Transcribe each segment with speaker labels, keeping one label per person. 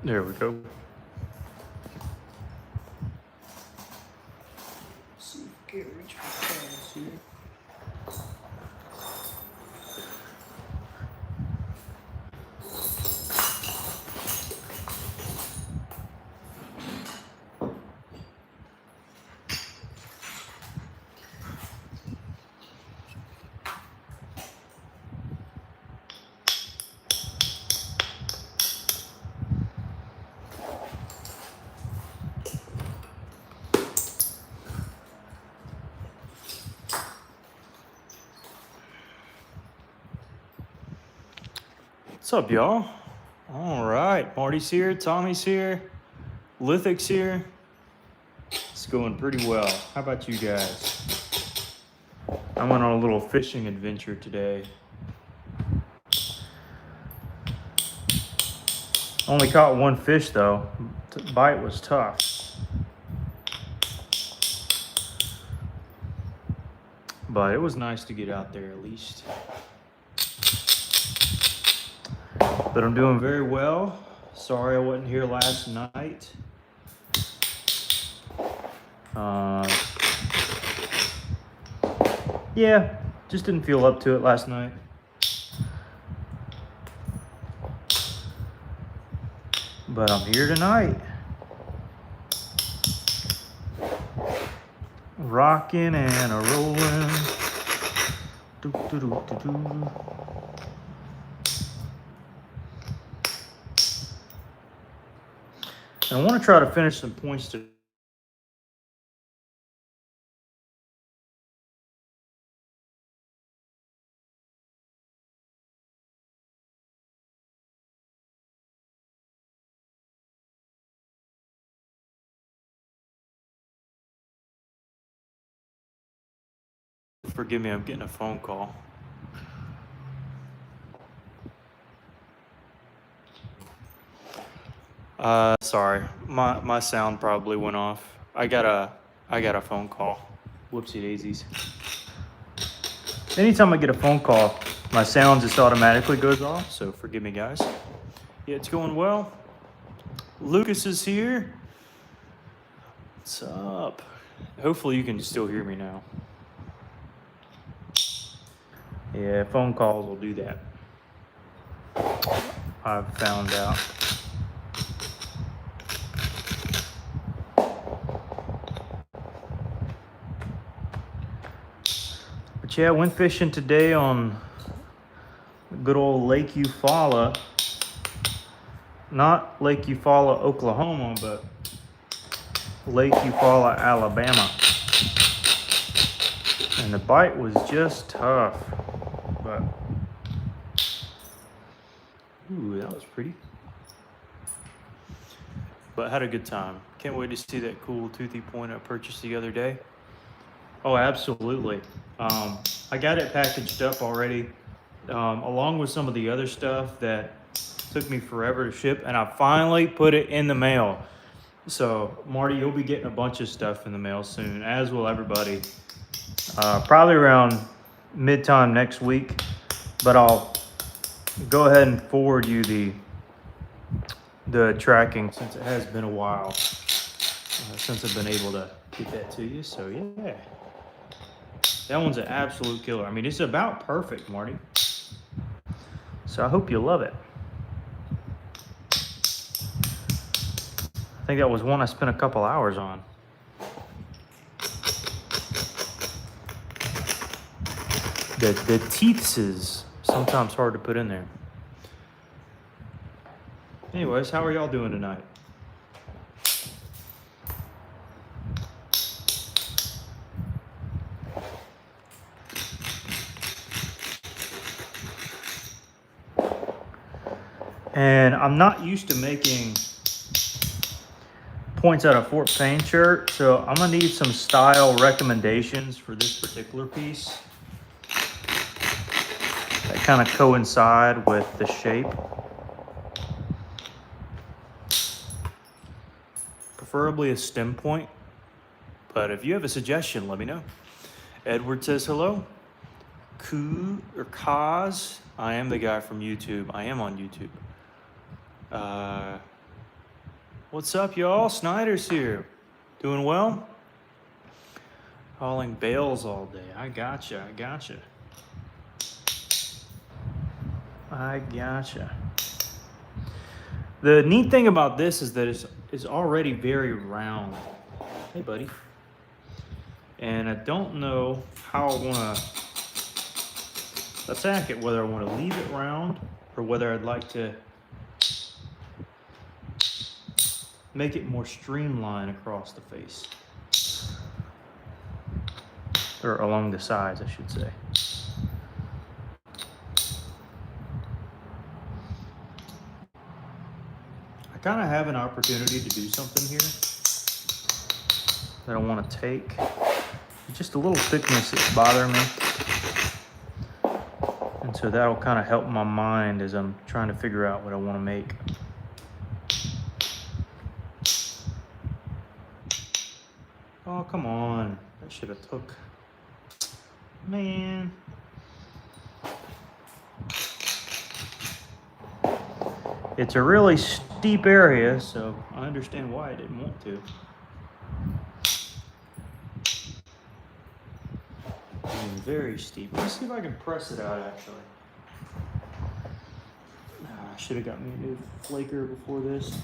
Speaker 1: There we go.
Speaker 2: Let's see if we can reach for cards here.
Speaker 1: What's up, y'all? All right, Marty's here, Tommy's here, Lithic's here. It's going pretty well. How about you guys? I went on a little fishing adventure today. Only caught one fish though. The bite was tough. But it was nice to get out there at least. But I'm doing very well. Sorry I wasn't here last night. Yeah, just didn't feel up to it last night. But I'm here tonight. Rocking and a rolling. Do, do, do, do, do. And I want to try to finish some points to. Forgive me, I'm getting a phone call. Sorry, my sound probably went off. I got a phone call. Whoopsie daisies. Anytime I get a phone call, my sound just automatically goes off, so forgive me, guys. Yeah, it's going well. Lucas is here. What's up? Hopefully you can still hear me now. Yeah, phone calls will do that. I've found out. But yeah, I went fishing today on good old Lake Eufaula. Not Lake Eufaula, Oklahoma, but Lake Eufaula, Alabama. And the bite was just tough. But, ooh, that was pretty. But had a good time. Can't wait to see that cool toothy point I purchased the other day. Oh, absolutely. I got it packaged up already, along with some of the other stuff that took me forever to ship, and I finally put it in the mail. So, Marty, you'll be getting a bunch of stuff in the mail soon, as will everybody. Probably around mid-time next week, but I'll go ahead and forward you the tracking since it has been a while since I've been able to get that to you. So, yeah. That one's an absolute killer. I mean, it's about perfect, Marty. So I hope you love it. I think that was one I spent a couple hours on. The teeths is sometimes hard to put in there. Anyways, how are y'all doing tonight? And I'm not used to making points out of Fort Payne shirt, so I'm gonna need some style recommendations for this particular piece that kind of coincide with the shape. Preferably a stem point, but if you have a suggestion, let me know. Edward says hello. Koo or Kaz, I am the guy from YouTube. I am on YouTube. What's up, y'all? Snyder's here. Doing well? Hauling bales all day. I gotcha. The neat thing about this is that it's already very round. Hey, buddy. And I don't know how I want to attack it, whether I want to leave it round or whether I'd like to make it more streamlined across the face. Or along the sides, I should say. I kind of have an opportunity to do something here that I want to take. Just a little thickness that's bothering me. And so that'll kind of help my mind as I'm trying to figure out what I want to make. Oh, come on. That should have took. Man. It's a really steep area, so I understand why I didn't want to. Very steep. Let's see if I can press it out, actually. I should have got me a new flaker before this.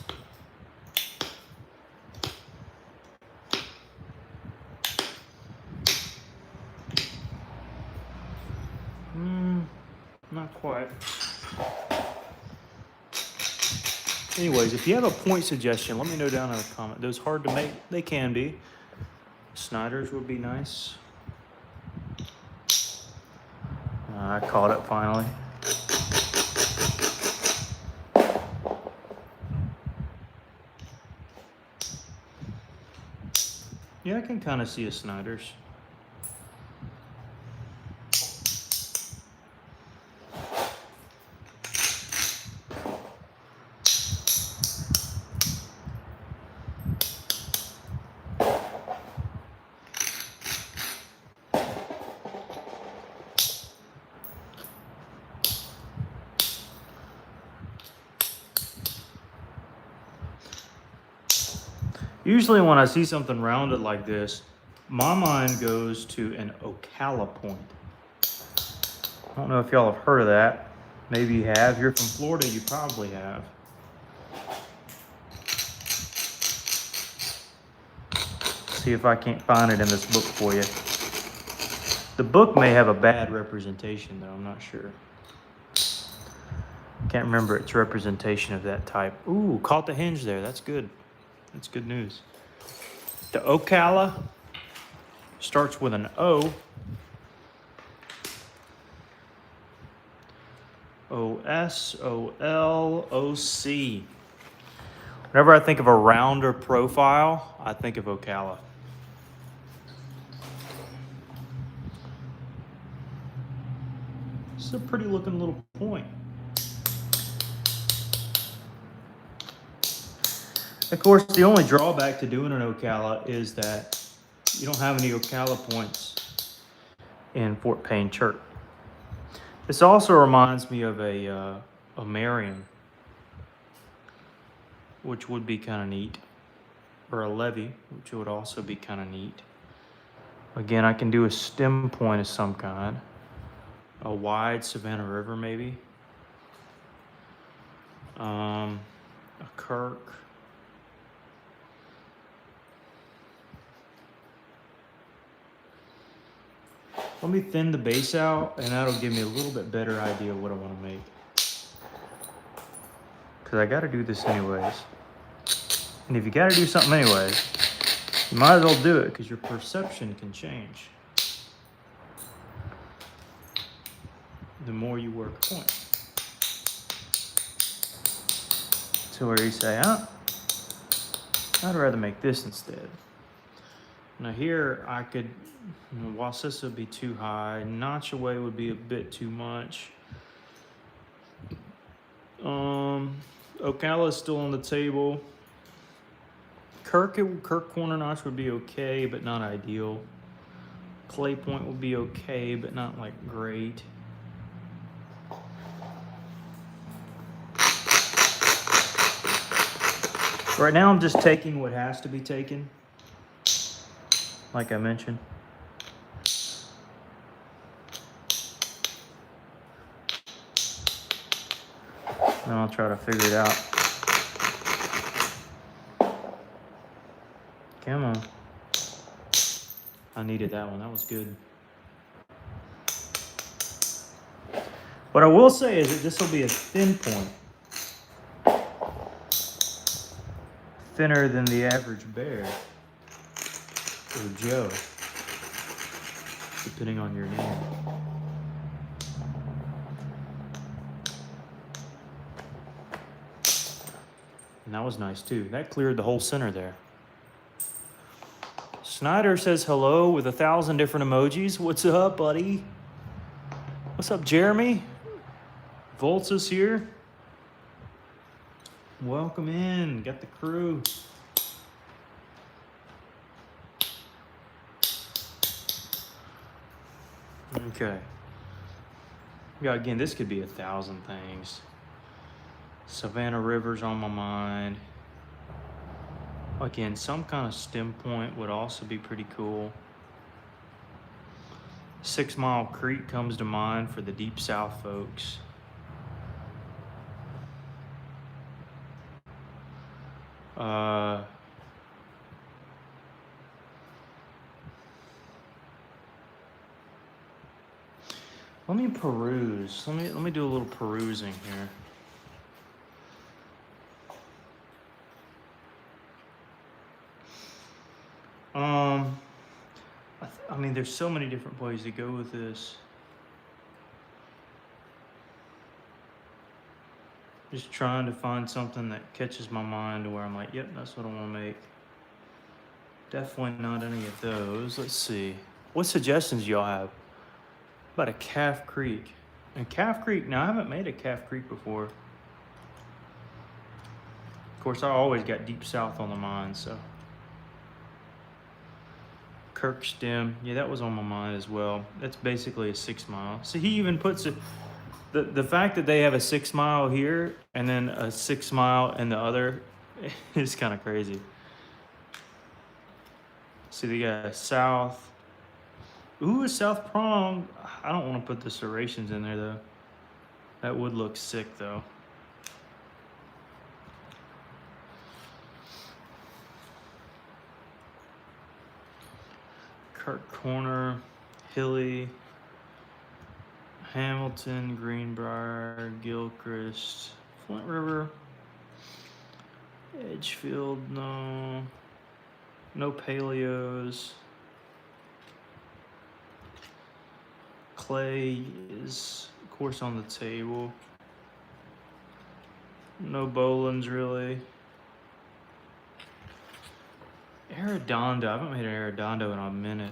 Speaker 1: Not quite. Anyways, if you have a point suggestion, let me know down in the comment. Those hard to make, they can be. Snyder's would be nice. I caught it finally. Yeah, I can kind of see a Snyder's. Usually when I see something rounded like this, my mind goes to an Ocala point. I don't know if y'all have heard of that. Maybe you have. If you're from Florida, you probably have. See if I can't find it in this book for you. The book may have a bad representation though, I'm not sure. Can't remember its representation of that type. Ooh, caught the hinge there, that's good. That's good news. The Ocala starts with an O. O-S-O-L-O-C. Whenever I think of a rounder profile, I think of Ocala. It's a pretty looking little point. Of course, the only drawback to doing an Ocala is that you don't have any Ocala points in Fort Payne Church. This also reminds me of a Marion, which would be kind of neat, or a levy, which would also be kind of neat. Again, I can do a stem point of some kind, a wide Savannah River maybe, a Kirk. Let me thin the base out, and that'll give me a little bit better idea of what I want to make. Because I got to do this anyways. And if you got to do something anyways, you might as well do it, because your perception can change the more you work a point. So where you say, I'd rather make this instead. Now here I could, Wasissa would be too high, notch away would be a bit too much. Ocala is still on the table. Kirk corner notch would be okay, but not ideal. Clay point would be okay, but not like great. Right now I'm just taking what has to be taken, like I mentioned. And I'll try to figure it out. Come on. I needed that one. That was good. What I will say is that this will be a thin point. Thinner than the average bear. Or Joe. Depending on your name. And that was nice too. That cleared the whole center there. Snyder says hello with 1,000 different emojis. What's up, buddy? What's up, Jeremy? Volts is here. Welcome in. Got the crew. Okay. Yeah, again, this could be 1,000 things. Savannah River's on my mind. Again, some kind of stem point would also be pretty cool. 6 Mile Creek comes to mind for the Deep South folks. Let me peruse. Let me do a little perusing here. I mean, there's so many different ways to go with this. Just trying to find something that catches my mind to where I'm like, yep, that's what I want to make. Definitely not any of those. Let's see. What suggestions y'all have? About a Calf Creek. And Calf Creek, now I haven't made a Calf Creek before. Of course, I always got Deep South on the mind, so. Kirk Stem, yeah, that was on my mind as well. That's basically a 6 mile. So he even puts it, the fact that they have a 6 mile here and then a 6 mile in the other is kind of crazy. See, they got a south. Ooh, a south prong. I don't want to put the serrations in there though. That would look sick though. Kirk Corner, Hilly, Hamilton, Greenbrier, Gilchrist, Flint River, Edgefield, no paleos. Clay is, of course, on the table. No Bolins really. Arredondo, I haven't made an Arredondo in a minute.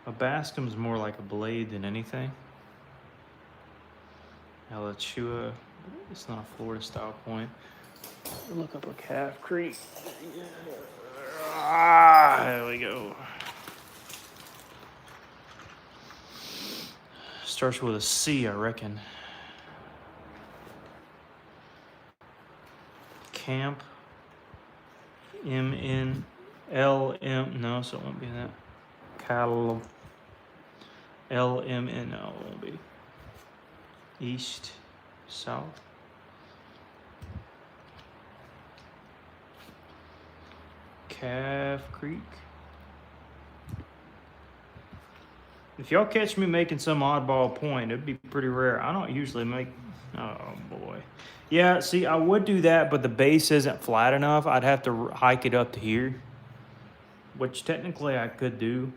Speaker 1: A Bascom's more like a blade than anything. Alachua, it's not a Florida style point. Look up a Calf Creek. There we go. Starts with a C, I reckon. Camp. MNLM. No, so it won't be that. Cattle. LMNL won't be. East. South. Calf Creek. If y'all catch me making some oddball point, it'd be pretty rare. I don't usually make, oh boy. Yeah, see, I would do that, but the base isn't flat enough. I'd have to hike it up to here, which technically I could do.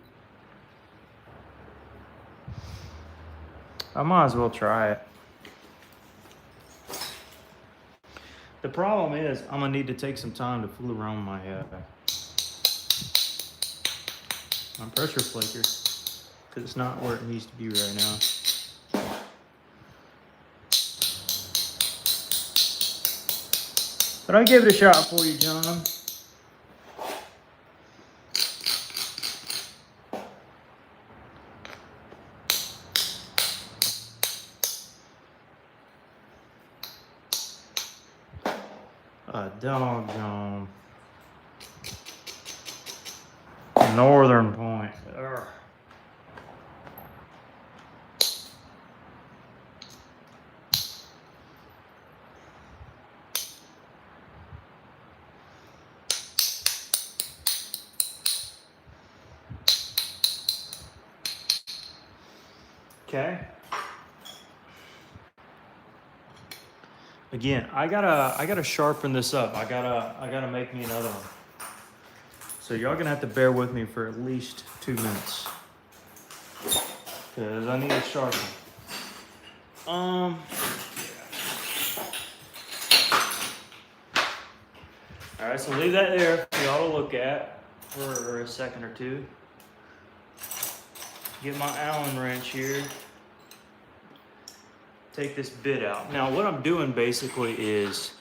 Speaker 1: I might as well try it. The problem is I'm gonna need to take some time to fool around my pressure flaker, because it's not where it needs to be right now. But I give it a shot for you, John. a doggone northern point. Ugh. Okay. Again, I gotta sharpen this up. I gotta make me another one. So y'all gonna have to bear with me for at least 2 minutes. Cause I need to sharpen. Alright, so leave that there for y'all to look at for a second or two. Get my Allen wrench here. Take this bit out. Now what I'm doing basically is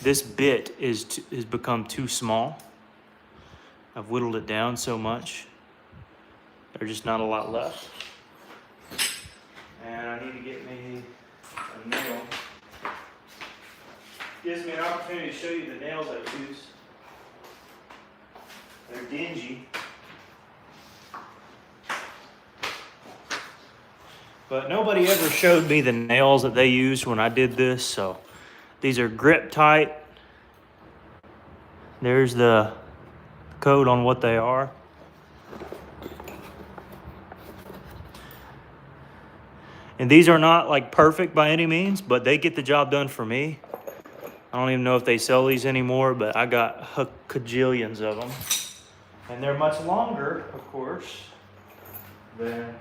Speaker 1: this bit is become too small. I've whittled it down so much. There's just not a lot left. And I need to get me a nail. Gives me an opportunity to show you the nails I use. They're dingy. But nobody ever showed me the nails that they used when I did this, so these are grip tight. There's the code on what they are. And these are not like perfect by any means, but they get the job done for me. I don't even know if they sell these anymore, but I got cajillions of them. And they're much longer, of course, than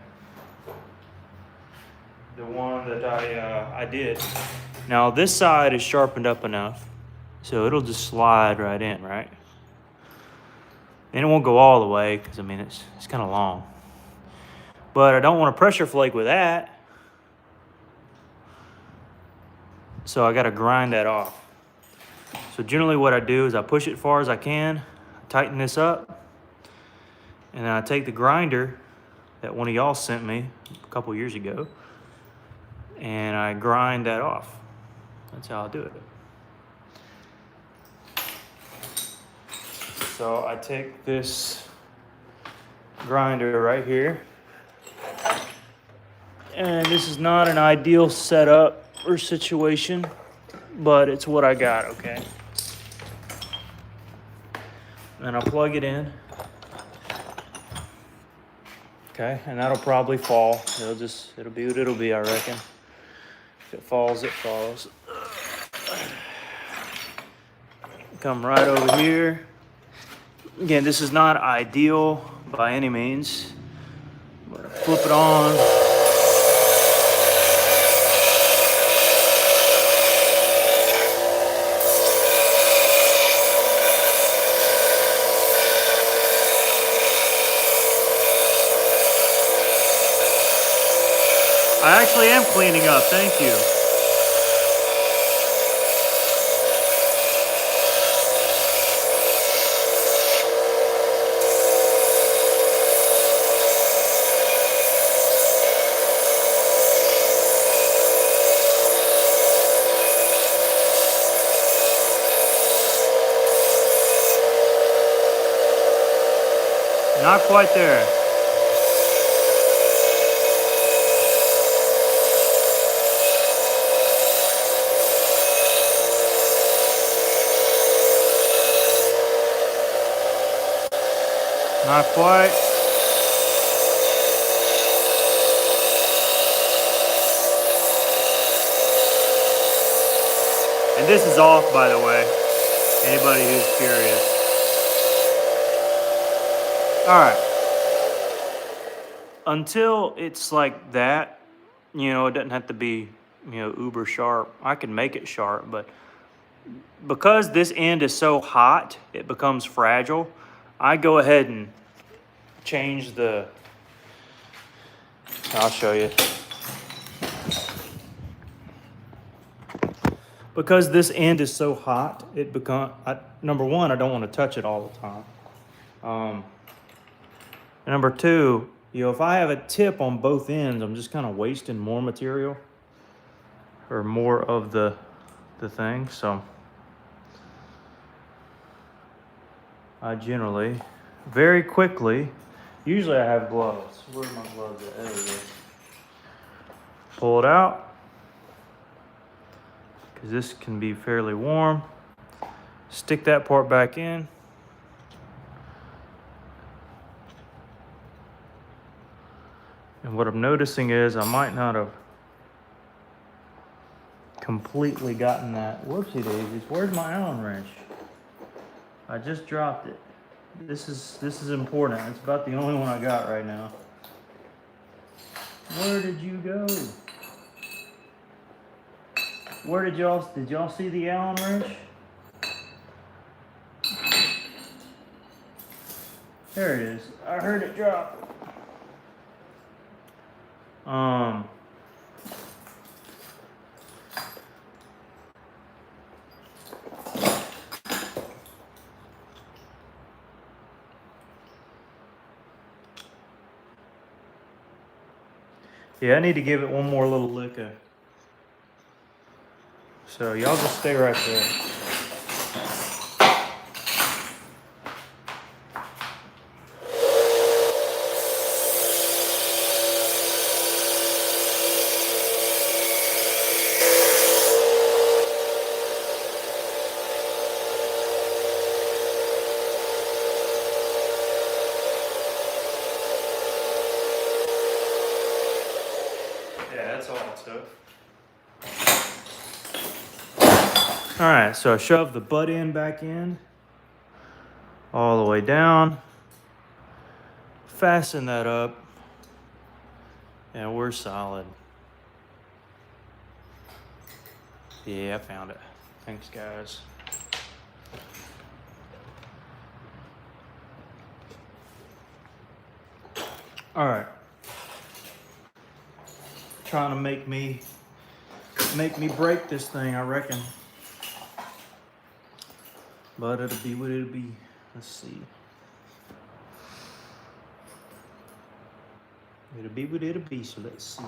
Speaker 1: the one that I did. Now this side is sharpened up enough, so it'll just slide right in, right? And it won't go all the way, because I mean, it's kind of long. But I don't want to pressure flake with that. So I got to grind that off. So generally what I do is I push it as far as I can, tighten this up, and then I take the grinder that one of y'all sent me a couple years ago, and I grind that off. That's how I do it. So I take this grinder right here, and this is not an ideal setup or situation, but it's what I got, okay? And I'll plug it in. Okay, and that'll probably fall. It'll be what it'll be, I reckon. If it falls, it falls. Come right over here. Again, this is not ideal by any means. I'm gonna flip it on. I actually am cleaning up, thank you. Not quite there. Not quite. And this is off, by the way. Anybody who's curious. All right. Until it's like that, you know, it doesn't have to be, you know, uber sharp. I can make it sharp, but because this end is so hot, it becomes fragile. I go ahead and change the, I'll show you. Because this end is so hot, it number one, I don't want to touch it all the time. Number two, you know, if I have a tip on both ends, I'm just kind of wasting more material or more of the thing. So I generally, very quickly, usually I have gloves. Where are my gloves at? There we go. Pull it out, because this can be fairly warm. Stick that part back in. And what I'm noticing is I might not have completely gotten that. Whoopsie daisies, where's my Allen wrench? I just dropped it. This is important. It's about the only one I got right now. Where did you go? Where did y'all see the Allen wrench? There it is. I heard it drop. Yeah, I need to give it one more little lick of. So y'all just stay right there. Yeah, that's all it took. All right, so I shoved the butt end back in, all the way down. Fasten that up, and we're solid. Yeah, I found it. Thanks, guys. All right. Trying to make me break this thing, I reckon. But it'll be what it'll be. Let's see. It'll be what it'll be, so let's see.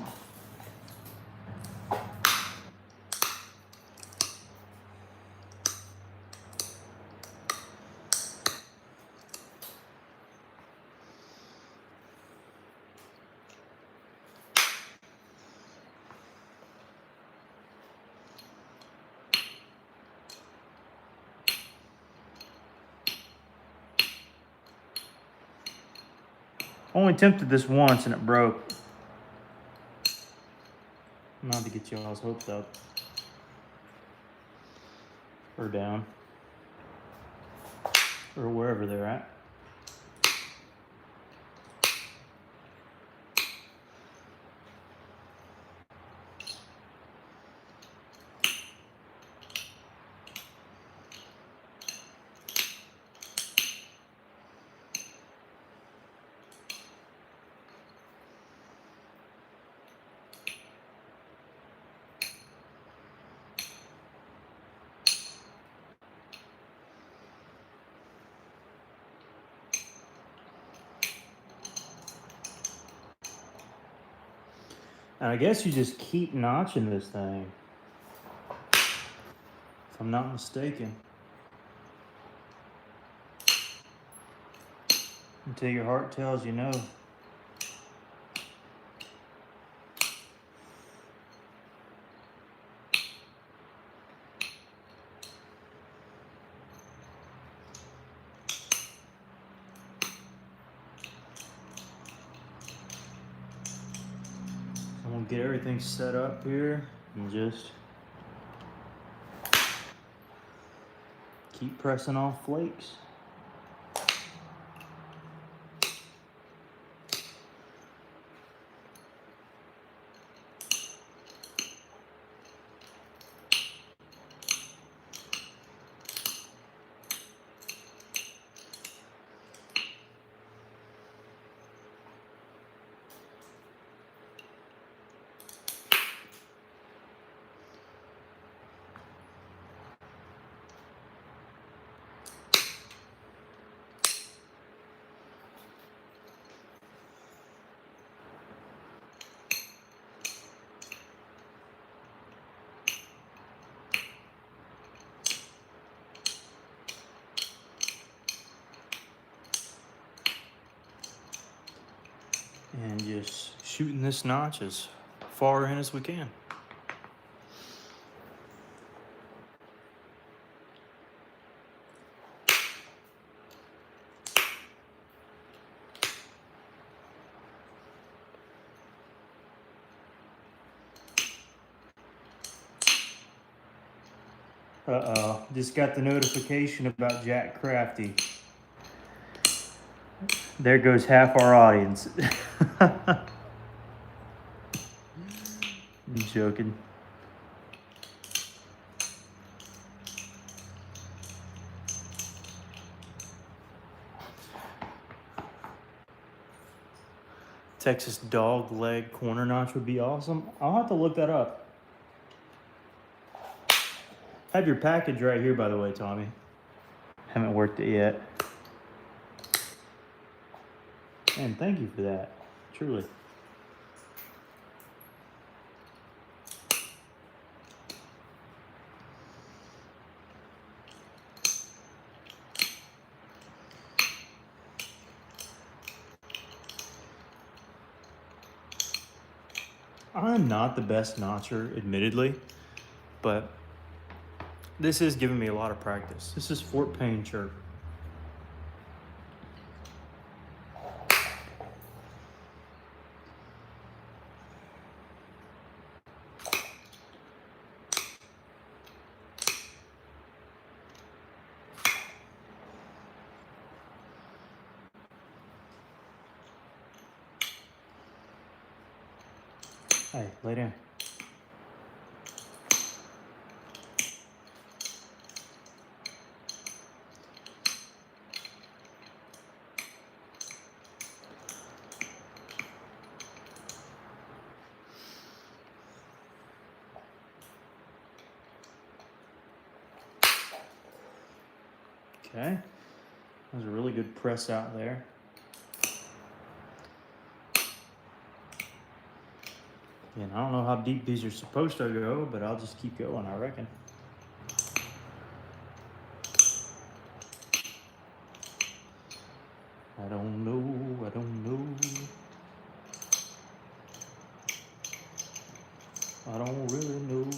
Speaker 1: Only attempted this once and it broke. Not to get y'all's hopes up. Or down. Or wherever they're at. And I guess you just keep notching this thing. If I'm not mistaken. Until your heart tells you no. I'm gonna get everything set up here and just keep pressing off flakes. and just shooting this notch as far in as we can. Uh-oh, just got the notification about Jack Crafty. There goes half our audience. I'm joking. Texas dog leg corner notch would be awesome. I'll have to look that up. I have your package right here, by the way, Tommy. Haven't worked it yet. And thank you for that, truly. I'm not the best notcher, admittedly, but this is giving me a lot of practice. This is Fort Payne chirp. Hey, lay down. Okay, that was a really good press out there. And I don't know how deep these are supposed to go, but I'll just keep going, I reckon. I don't know, I don't know. I don't really know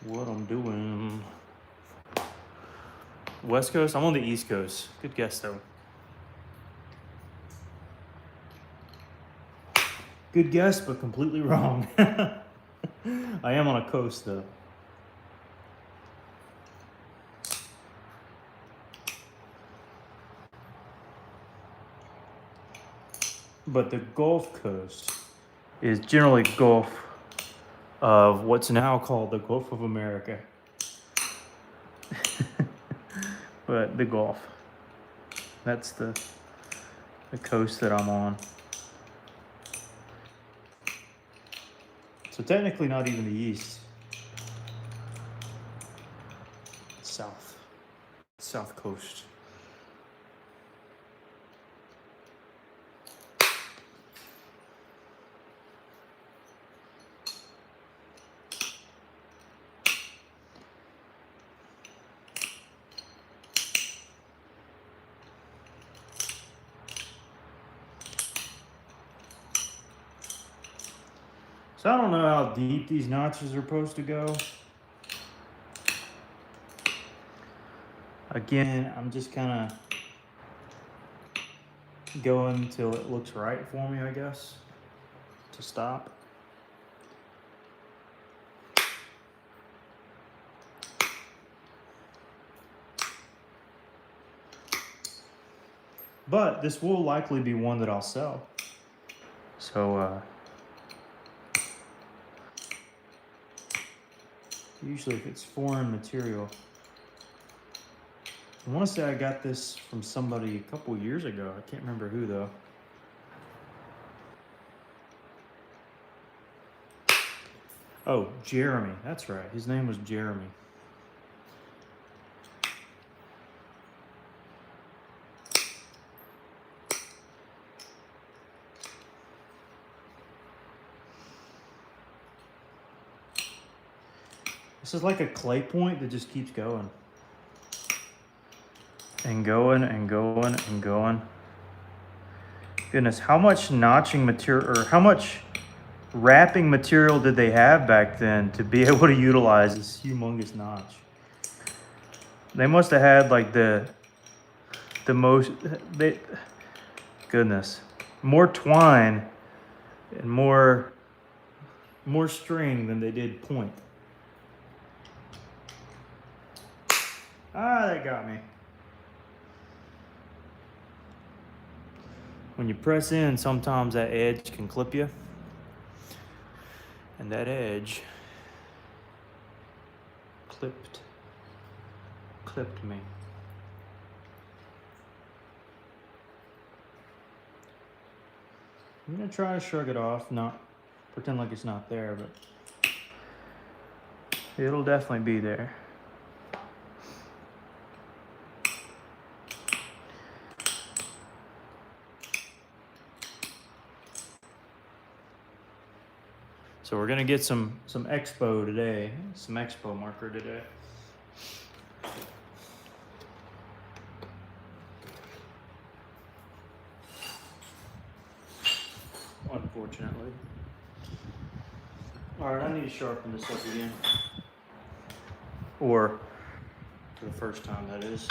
Speaker 1: what I'm doing. West Coast? I'm on the East Coast. Good guess, though. Good guess, but completely wrong. I am on a coast, though. But the Gulf Coast is generally Gulf of what's now called the Gulf of America. But the Gulf. That's the coast that I'm on. So technically not even the east. South coast. So I don't know how deep these notches are supposed to go. Again, I'm just kind of going till it looks right for me, I guess, to stop. But this will likely be one that I'll sell. So, usually if it's foreign material. I want to say I got this from somebody a couple years ago. I can't remember who, though. Oh, Jeremy. That's right. His name was Jeremy. This is like a clay point that just keeps going. And going and going and going. Goodness, how much notching material, or how much wrapping material did they have back then to be able to utilize this humongous notch? They must have had like the most, goodness, more twine and more string than they did point. Ah, that got me. When you press in, sometimes that edge can clip you. And that edge clipped me. I'm gonna try to shrug it off, not pretend like it's not there, but it'll definitely be there. So we're gonna get some expo today, some expo marker today. Unfortunately. All right, I need to sharpen this up again. Or for the first time, that is.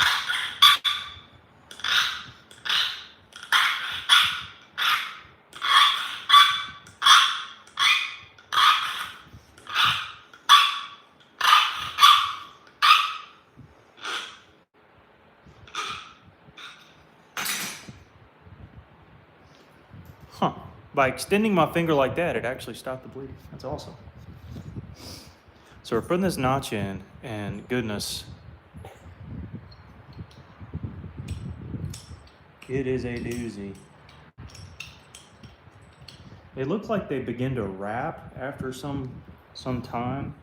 Speaker 1: Huh. By extending my finger like that, it actually stopped the bleeding. That's awesome. So we're putting this notch in, and goodness, it is a doozy. It looked like they begin to wrap after some time.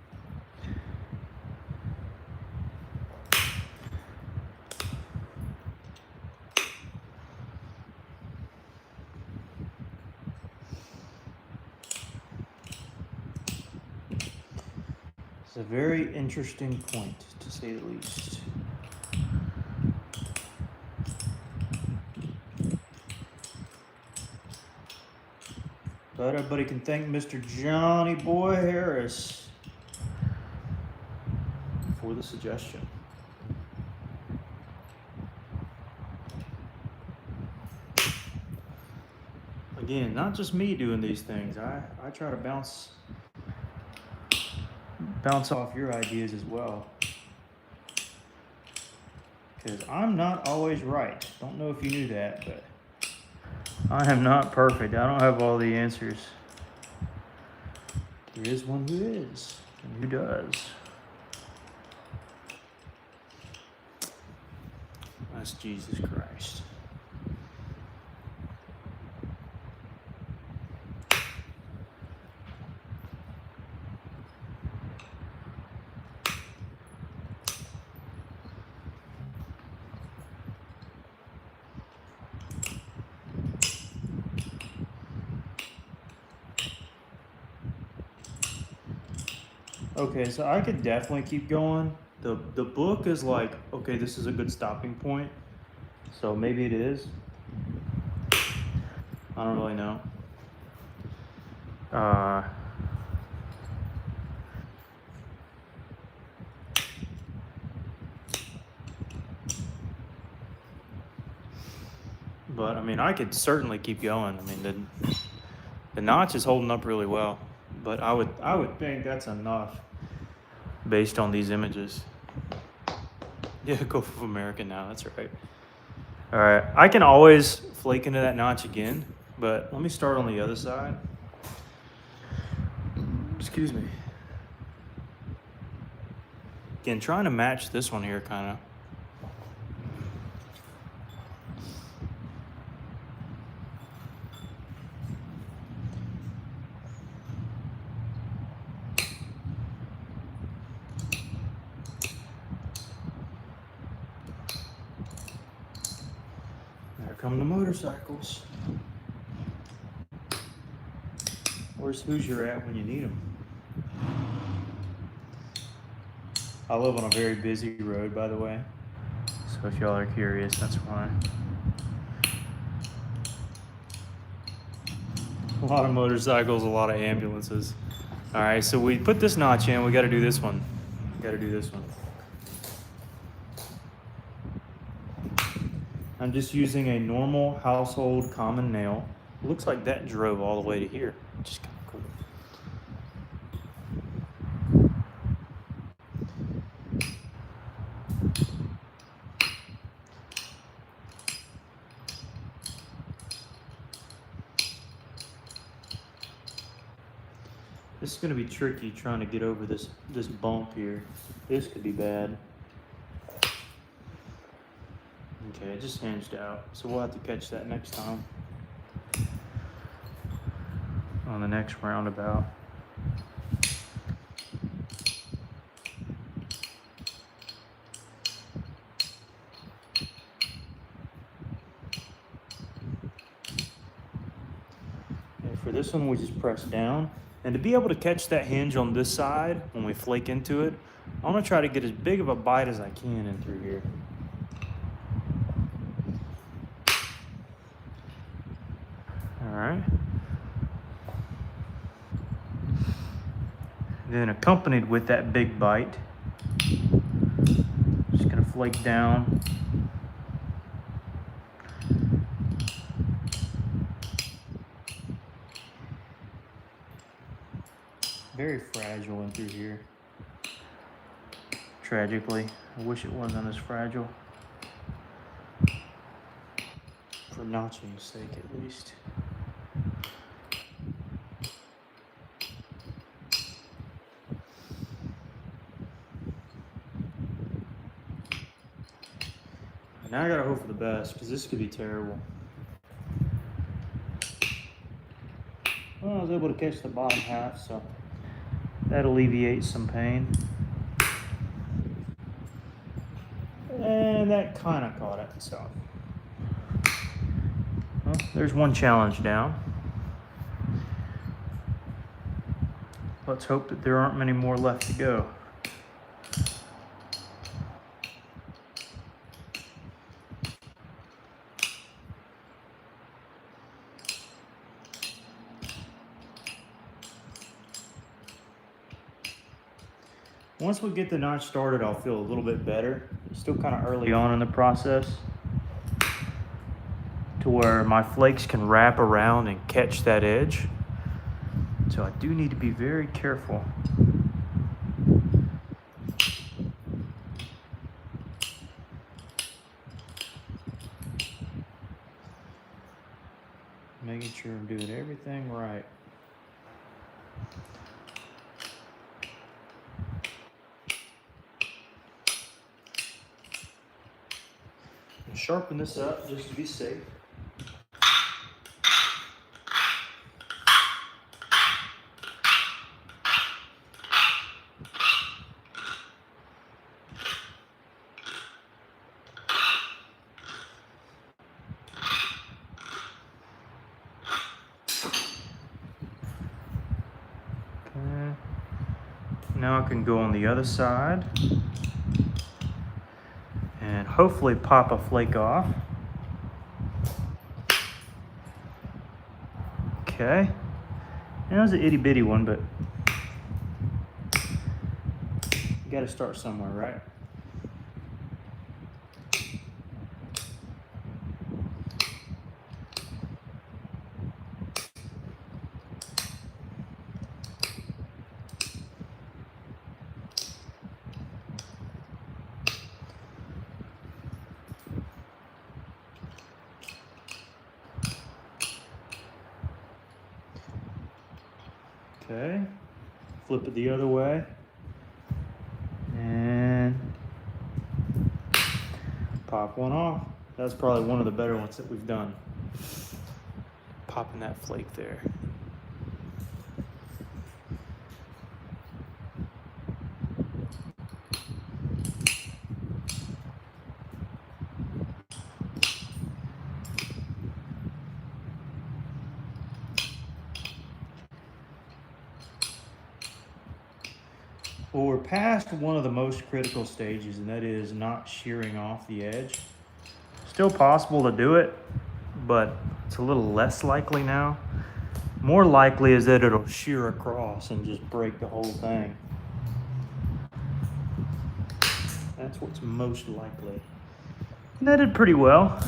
Speaker 1: It's a very interesting point, to say the least. But everybody can thank Mr. Johnny Boy Harris for the suggestion. Again, not just me doing these things. I try to bounce off your ideas as well. Because I'm not always right. Don't know if you knew that, but I am not perfect. I don't have all the answers. There is one who is, and who does. That's Jesus Christ. Okay, so I could definitely keep going. The book is like, okay, this is a good stopping point. So maybe it is. I don't really know. But I mean, I could certainly keep going. I mean, the notch is holding up really well. But I would think that's enough based on these images. Yeah, Gulf of America now, that's right. All right, I can always flake into that notch again, but let me start on the other side. Excuse me. Again, trying to match this one here, kind of. Come the motorcycles. Where's Hoosier at when you need him? I live on a very busy road, by the way. So if y'all are curious, that's why. A lot of motorcycles, a lot of ambulances. All right, so we put this notch in. We got to do this one. Got to do this one. I'm just using a normal household common nail. It looks like that drove all the way to here, which is kind of cool. This is going to be tricky trying to get over this bump here. This could be bad. Okay, it just hinged out, so we'll have to catch that next time on the next roundabout. And for this one, we just press down. And to be able to catch that hinge on this side when we flake into it, I'm gonna try to get as big of a bite as I can in through here. All right. Then accompanied with that big bite, just gonna flake down. Very fragile in through here. Tragically, I wish it wasn't as fragile. For notching's sake, at least. And now I gotta hope for the best, because this could be terrible. Well, I was able to catch the bottom half, so that alleviates some pain. And that kind of caught it, so. Well, there's one challenge down. Let's hope that there aren't many more left to go. Once we get the notch started, I'll feel a little bit better. It's still kind of early on in the process to where my flakes can wrap around and catch that edge. So I do need to be very careful. Making sure I'm doing everything right. Sharpen this up just to be safe. Okay. Now I can go on the other side and hopefully pop a flake off. Okay, and that was an itty bitty one, but you gotta start somewhere, right? Okay, flip it the other way, and pop one off. That's probably one of the better ones that we've done. Popping that flake there. Well, we're past one of the most critical stages, and that is not shearing off the edge. Still possible to do it, but it's a little less likely now. More likely is that it'll shear across and just break the whole thing. That's what's most likely. And that did pretty well.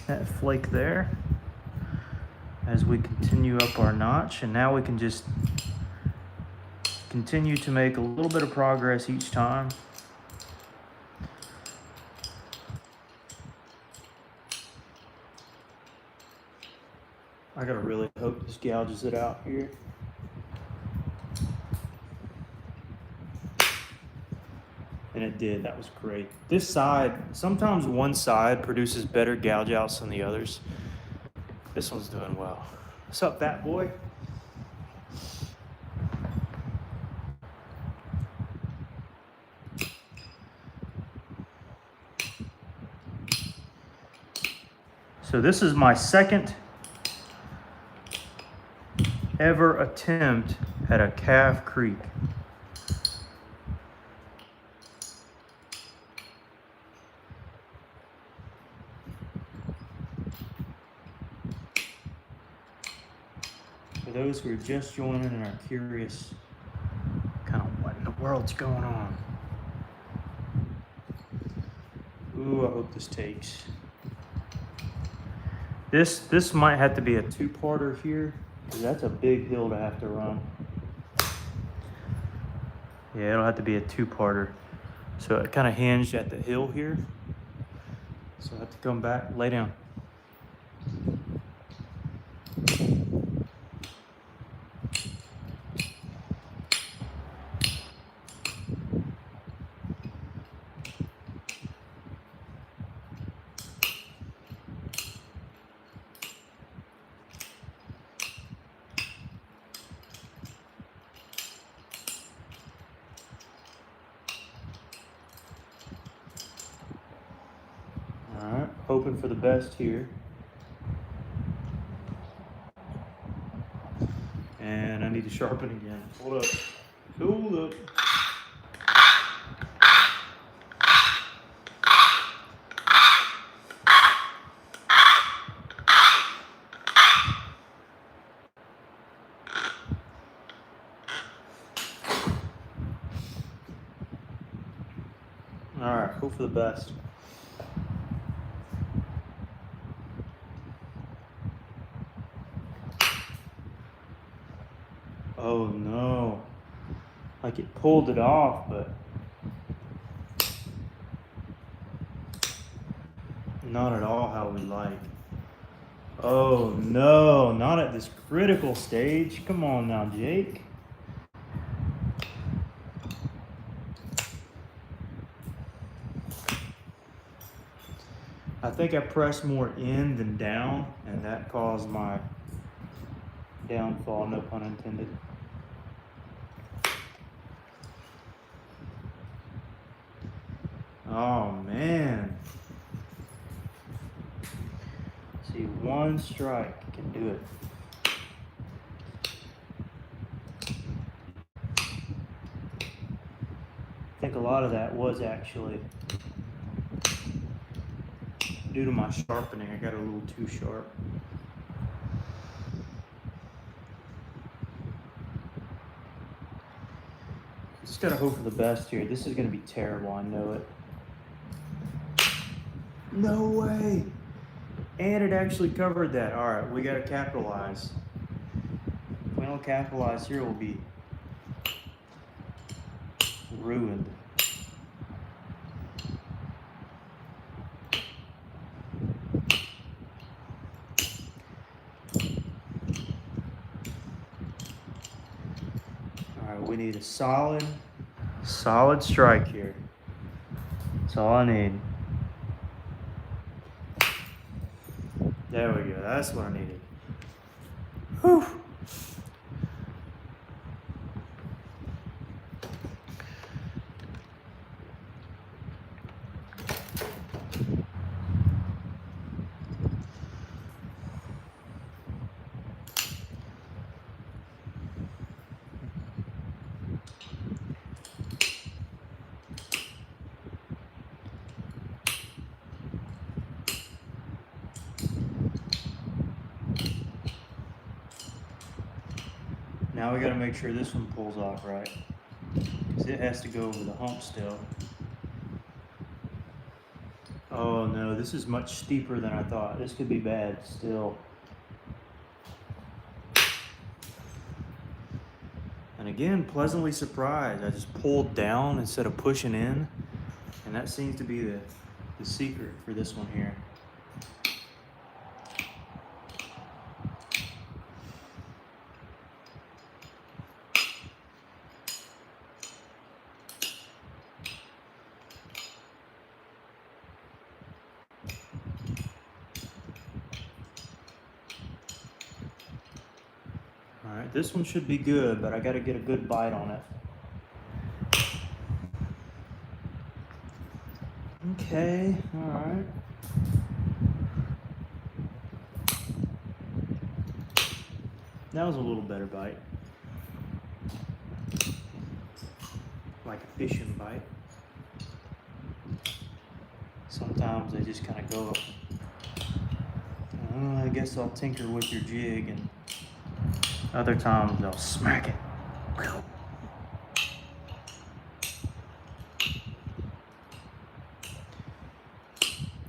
Speaker 1: That flake there. As we continue up our notch, and now we can just continue to make a little bit of progress each time. I gotta really hope this gouges it out here. And it did. That was great. This side, sometimes one side produces better gouge outs than the others. This one's doing well. What's up, fat boy? So this is my second ever attempt at a calf creek. For those who are just joining and are curious, kind of what in the world's going on. Ooh, I hope this takes. This might have to be a two-parter here, because that's a big hill to have to run. Yeah, it'll have to be a two-parter. So it kind of hinged at the hill here. So I have to come back, lay down. Alright, hoping for the best here. And I need to sharpen again. Hold up. Hold up. Alright, hope for the best. Oh no. Like it pulled it off, but not at all how we like. Oh no, not at this critical stage. Come on now, Jake. I think I pressed more in than down, and that caused my downfall, no pun intended. Oh man. See, one strike can do it. I think a lot of that was actually due to my sharpening. I got a little too sharp. Just gotta hope for the best here. This is gonna be terrible, I know it. No way! And it actually covered that. Alright, we gotta capitalize. If we don't capitalize here, we'll be ruined. Alright, we need a solid strike here. That's all I need. There we go. That's what I needed. Whew. Now we got to make sure this one pulls off right, because it has to go over the hump still. Oh no, this is much steeper than I thought. This could be bad still. And again, pleasantly surprised. I just pulled down instead of pushing in. And that seems to be the secret for this one here. All right, this one should be good, but I got to get a good bite on it. Okay, all right. That was a little better bite. Like a fishing bite. Sometimes they just kind of go, I guess I'll tinker with your jig, and other times I'll smack it.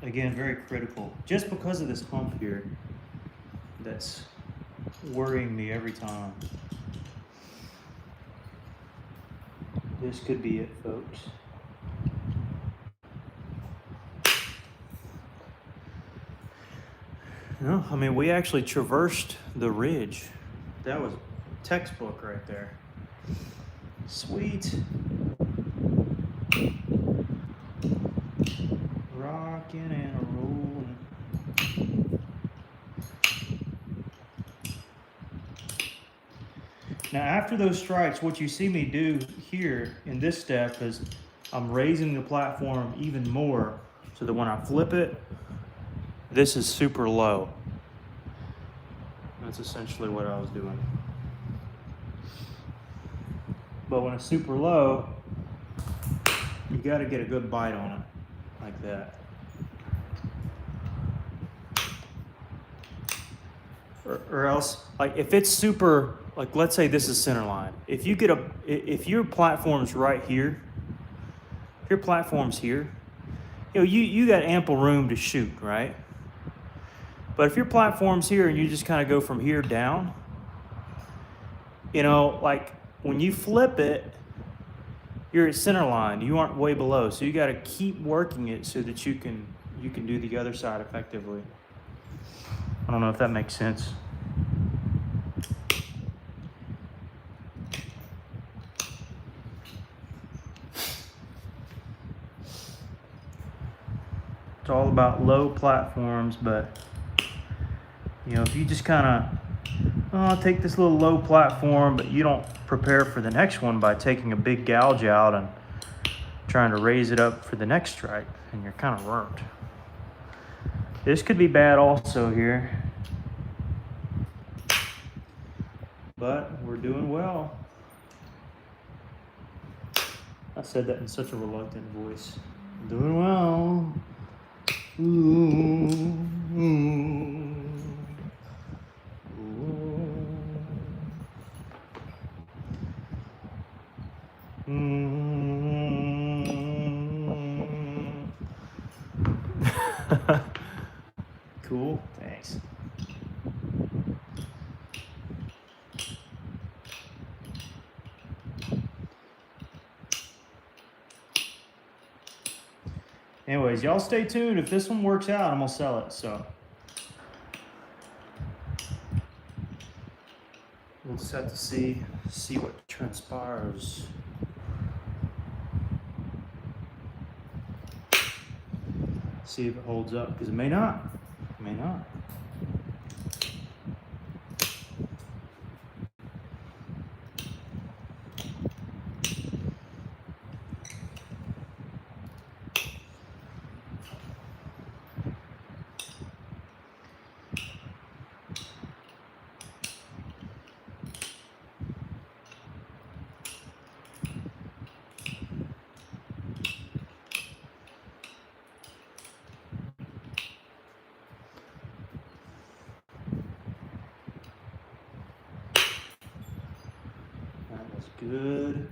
Speaker 1: Again, very critical. Just because of this hump here, that's worrying me every time. This could be it, folks. No, I mean, we actually traversed the ridge. That was textbook right there. Sweet. Rocking and a rolling. Now, after those strikes, what you see me do here in this step is I'm raising the platform even more so that when I flip it, this is super low. That's essentially what I was doing. But when it's super low, you got to get a good bite on it, like that. Or else, like if it's super, like let's say this is center line. If your platform's right here, if your platform's here, you got ample room to shoot, right? But if your platform's here and you just kind of go from here down, like when you flip it, you're at center line. You aren't way below, so you got to keep working it so that you can do the other side effectively. I don't know if that makes sense. It's all about low platforms, but if you just kind of take this little low platform, but you don't prepare for the next one by taking a big gouge out and trying to raise it up for the next strike, and you're kind of burnt. This could be bad also here, but we're doing well. I said that in such a reluctant voice. Doing well. Ooh, ooh, Cool, thanks. Anyways, y'all stay tuned. If this one works out, I'm gonna sell it. So we'll just have to see what transpires. See if it holds up, because it may not. It may not. That's good.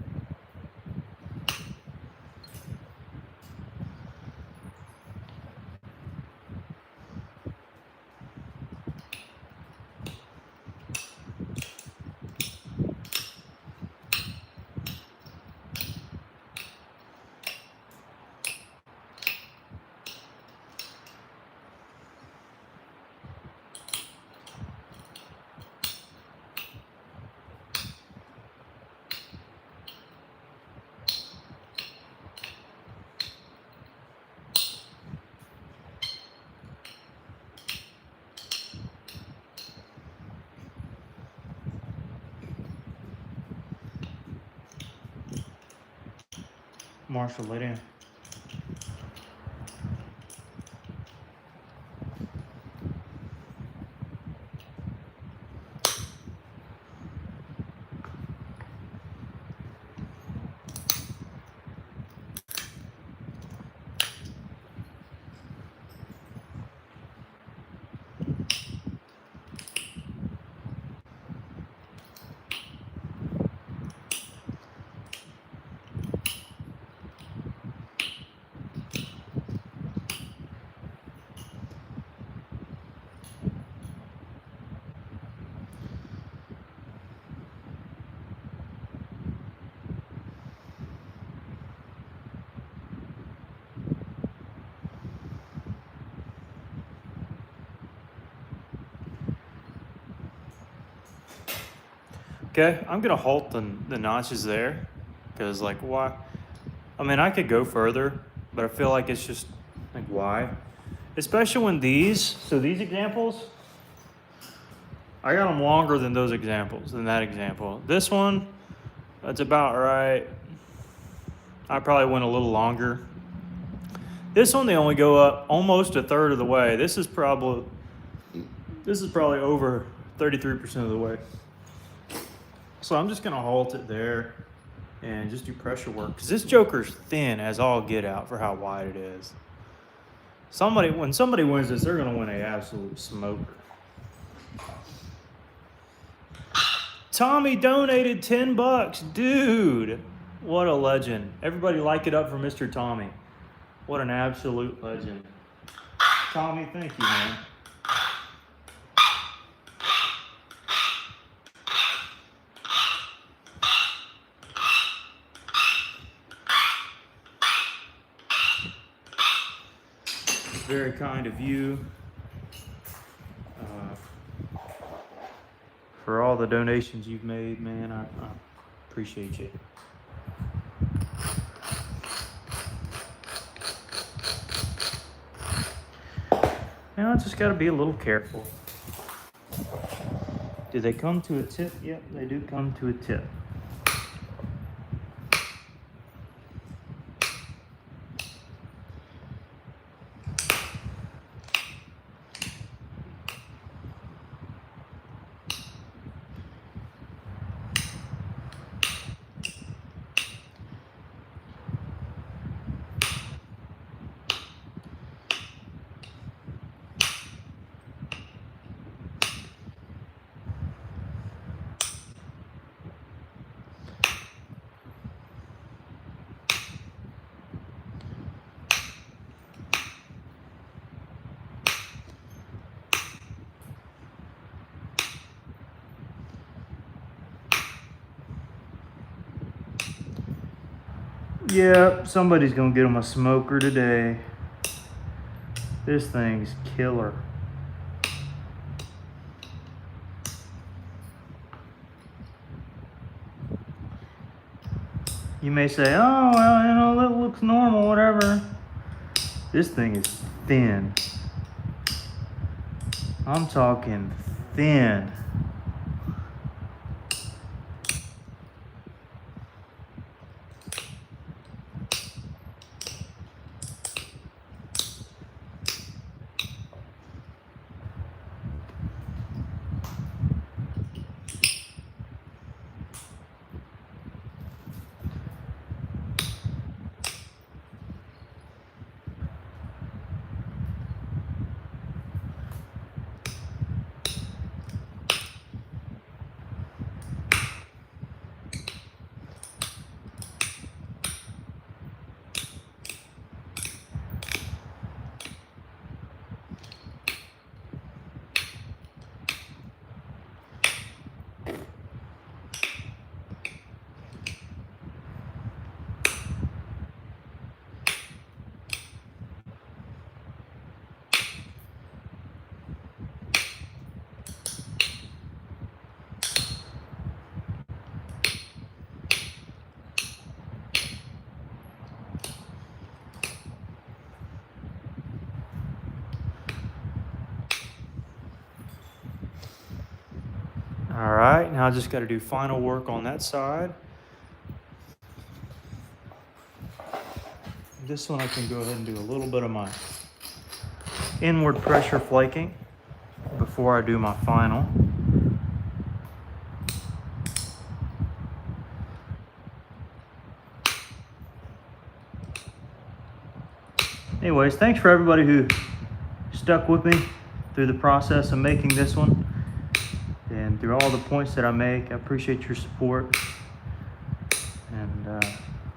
Speaker 1: Marshall, lay down. Okay, I'm gonna halt the notches there, because like why? I mean, I could go further, but I feel like it's just like why? Especially when so these examples, I got them longer than those examples, than that example. This one, that's about right. I probably went a little longer. This one, they only go up almost a third of the way. This is probably over 33% of the way. So I'm just gonna halt it there and just do pressure work, because this joker's thin as all get out for how wide it is. When somebody wins this, they're gonna win an absolute smoker. Tommy donated $10, dude. What a legend! Everybody, like it up for Mr. Tommy. What an absolute legend. Tommy, thank you, man. Very kind of you for all the donations you've made, man. I appreciate you. Now I just got to be a little careful. Do they come to a tip? Yep, they do come to a tip. Yep, somebody's gonna get him a smoker today. This thing's killer. You may say, oh, well, you know, that looks normal, whatever. This thing is thin. I'm talking thin. now I just got to do final work on that side. This one I can go ahead and do a little bit of my inward pressure flaking before I do my final. Anyways, thanks for everybody who stuck with me through the process of making this one and through all the points that I make. I appreciate your support. And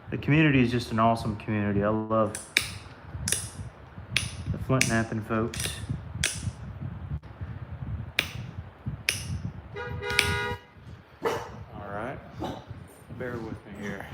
Speaker 1: the community is just an awesome community. I love the Flint Knapping folks. All right, bear with me here.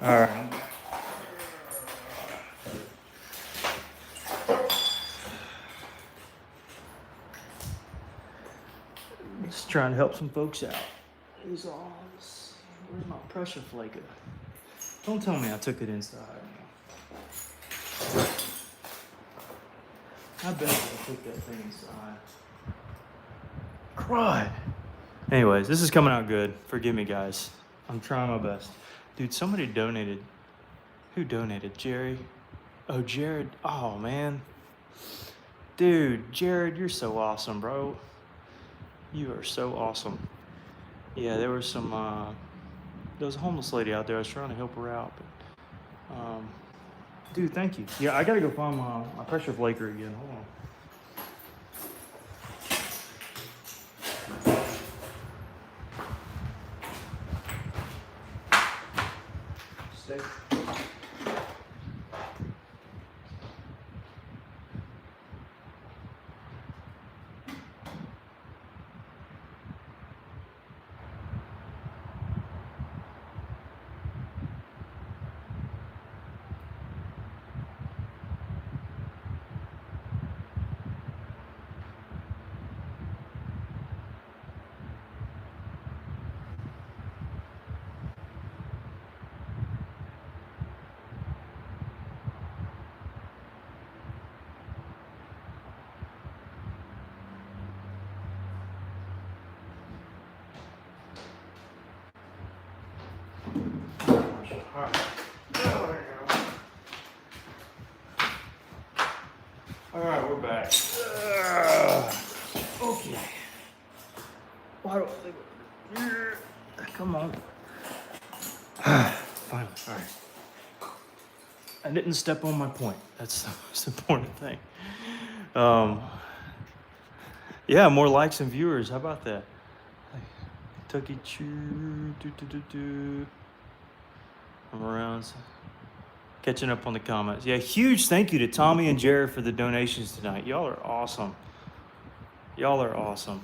Speaker 1: All right. Just trying to help some folks out. Where's my pressure flaker? Don't tell me I took it inside. I bet I took that thing inside. Crud. Anyways, this is coming out good. Forgive me, guys. I'm trying my best. Dude, somebody donated. Who donated? Jerry? Oh, Jared. Oh, man. Dude, Jared, you're so awesome, bro. You are so awesome. Yeah, there was there was a homeless lady out there. I was trying to help her out. But, dude, thank you. Yeah, I gotta go find my pressure flaker again. Hold on. Stay. All right. There we go. All right, we're back. Okay. Why don't I come on. Finally. All right. I didn't step on my point. That's the most important thing. Yeah, more likes and viewers. How about that? Kentucky Chew. I'm around. Catching up on the comments. Yeah, huge thank you to Tommy and Jared for the donations tonight. Y'all are awesome. Y'all are awesome.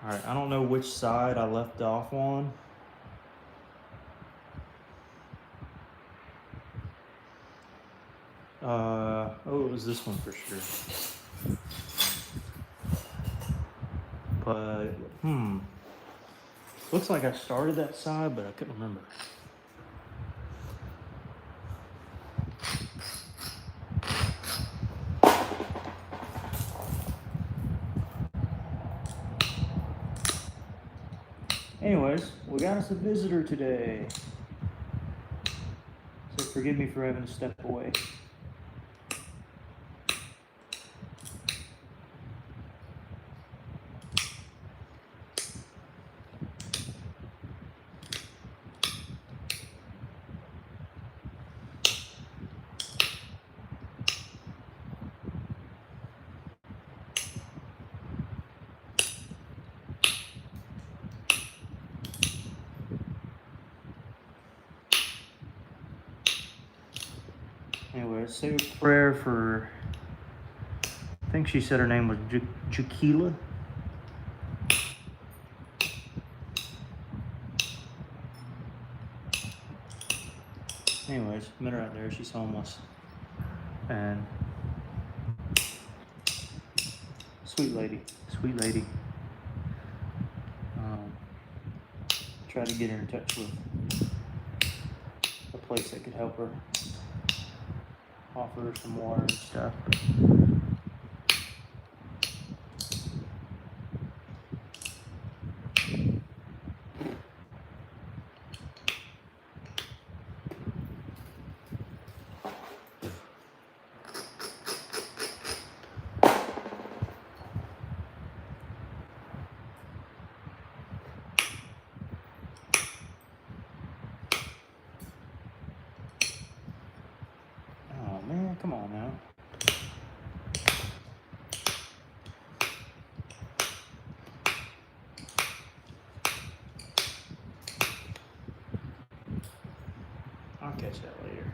Speaker 1: All right, I don't know which side I left off on. Oh, it was this one for sure. But, looks like I started that side, but I couldn't remember. Anyways, we got us a visitor today. So forgive me for having to step away. Anyway, say a prayer for, I think she said her name was Jaquila. Anyways, met her out there. She's homeless. And sweet lady. Try to get her in touch with a place that could help her. Offer her some water and stuff. Come on now. I'll catch that later.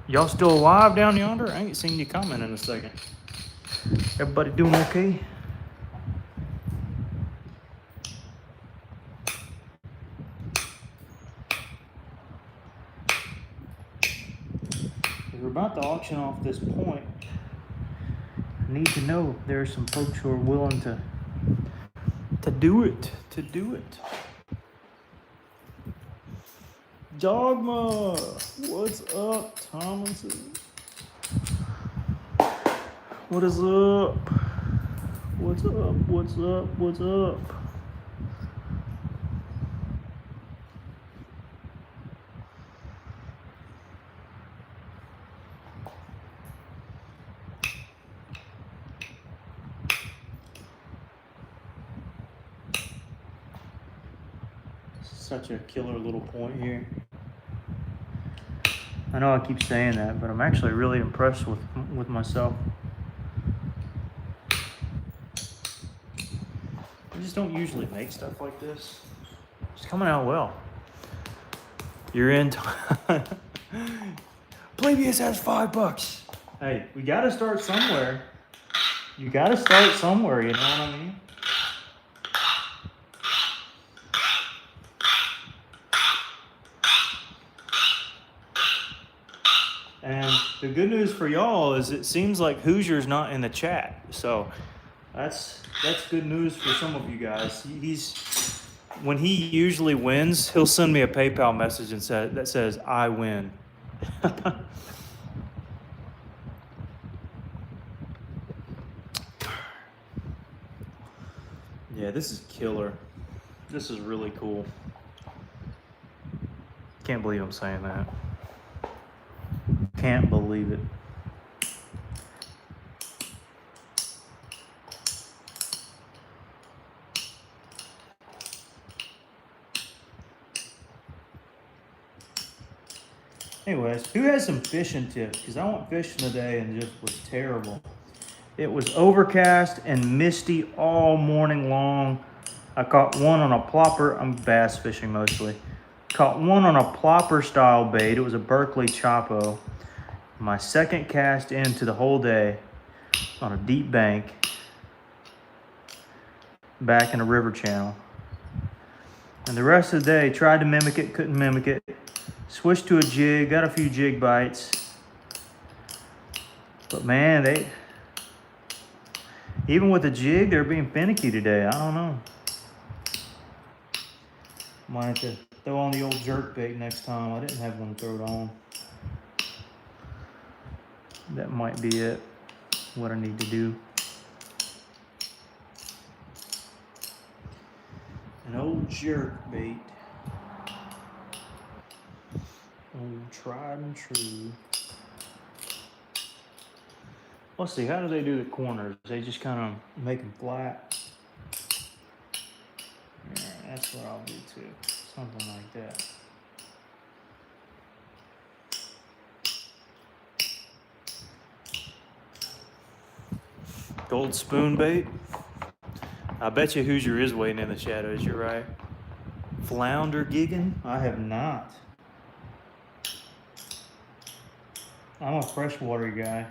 Speaker 1: Y'all still alive down yonder? I ain't seen you comment in a second. Everybody doing okay? We're about to auction off this point. I need to know if there are some folks who are willing to do it. Dogma, what's up, Tomlinson? What is up? What's up? What's up? What's up? Such a killer little point here. I know I keep saying that, but I'm actually really impressed with myself. I just don't usually make stuff like this. It's coming out well. You're in time. Plabius has $5. Hey, we gotta start somewhere. You gotta start somewhere, you know what I mean? And the good news for y'all is it seems like Hoosier's not in the chat. So that's good news for some of you guys. When he usually wins, he'll send me a PayPal message that says I win. Yeah, this is killer. This is really cool. Can't believe I'm saying that. Can't believe it. Anyways, who has some fishing tips? Because I went fishing today and just was terrible. It was overcast and misty all morning long. I caught one on a plopper. I'm bass fishing mostly. Caught one on a plopper style bait. It was a Berkeley Chapo. My second cast into the whole day on a deep bank back in a river channel. And the rest of the day, tried to mimic it, couldn't mimic it. Switched to a jig, got a few jig bites. But man, even with the jig, they're being finicky today. I don't know. Might have to throw on the old jerk bait next time. I didn't have one to throw it on. That might be it. What I need to do. An old jerk bait. Old tried and true. Let's see, how do they do the corners? They just kind of make them flat. Yeah, that's what I'll do too. Something like that. Gold spoon bait. I bet you Hoosier is waiting in the shadows, you're right. Flounder gigging? I have not. I'm a freshwater guy.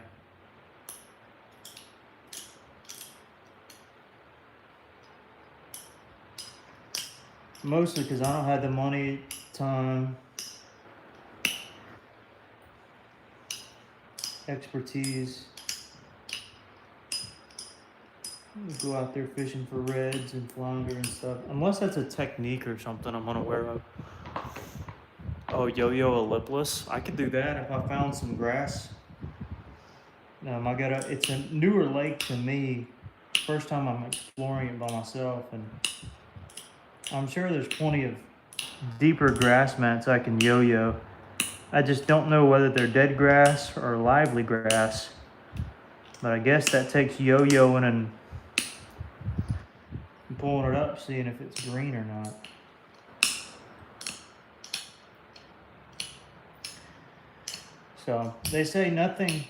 Speaker 1: Mostly because I don't have the money, time, expertise. Go out there fishing for reds and flounder and stuff. Unless that's a technique or something I'm unaware of. Oh, yo-yo elliplis. I could do that if I found some grass. It's a newer lake to me. First time I'm exploring it by myself, and I'm sure there's plenty of deeper grass mats I can yo-yo. I just don't know whether they're dead grass or lively grass. But I guess that takes yo-yoing and pulling it up, seeing if it's green or not. So they say there's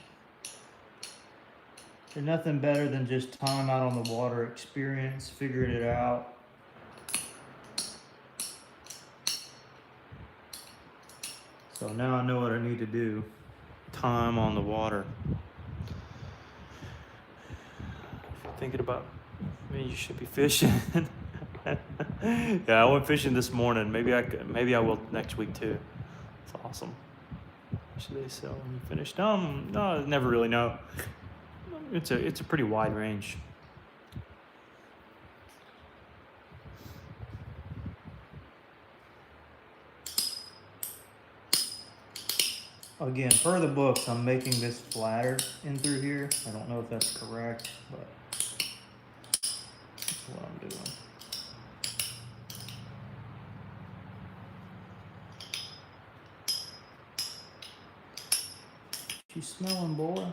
Speaker 1: nothing better than just time out on the water, experience, figuring it out. So now I know what I need to do. Time on the water. thinking about, I mean, you should be fishing. Yeah, I went fishing this morning. Maybe I will next week too. It's awesome. Should they sell when you finished? No, I never really know. It's a pretty wide range. Again, per the books, I'm making this flatter in through here. I don't know if that's correct, but that's what I'm doing. You smelling, boy?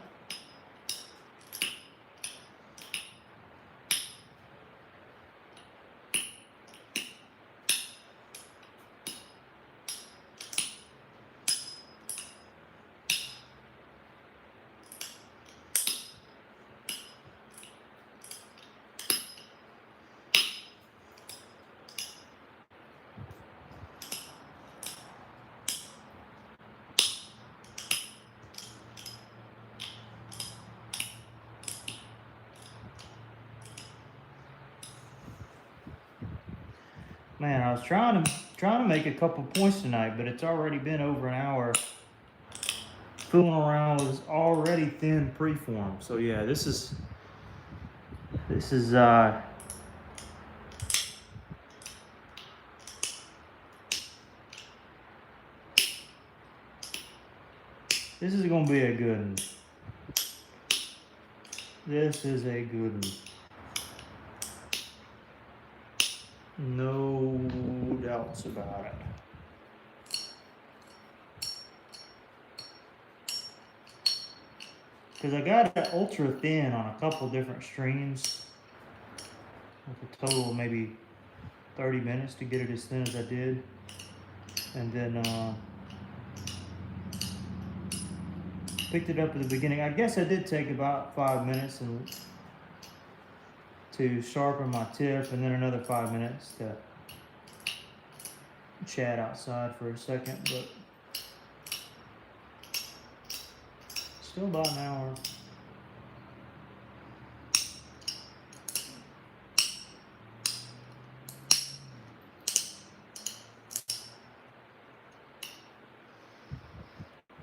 Speaker 1: Man, I was trying to make a couple points tonight, but it's already been over an hour. Fooling around with already thin preform. So yeah, this is this is gonna be a good one. This is a good one. No doubts about it. Because I got it ultra thin on a couple different streams with a total of maybe 30 minutes to get it as thin as I did. And then picked it up at the beginning. I guess I did take about 5 minutes to sharpen my tip, and then another 5 minutes to chat outside for a second, but still about an hour.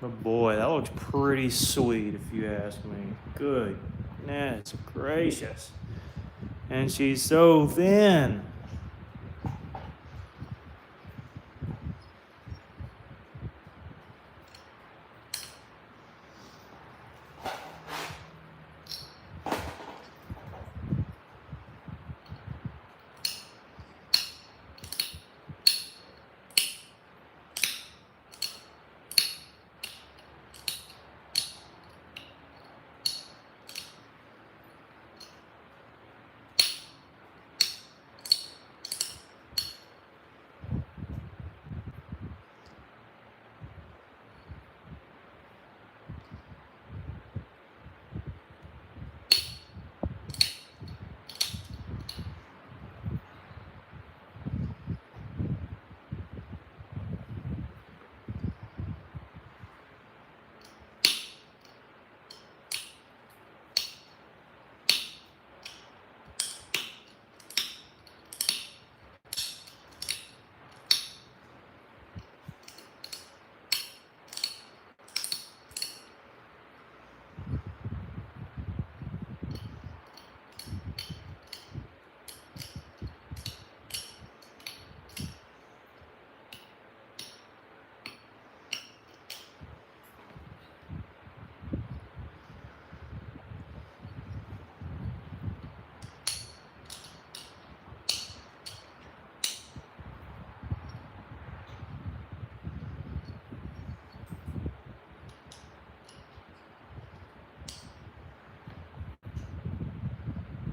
Speaker 1: But boy, that looks pretty sweet if you ask me. Goodness gracious. And she's so thin.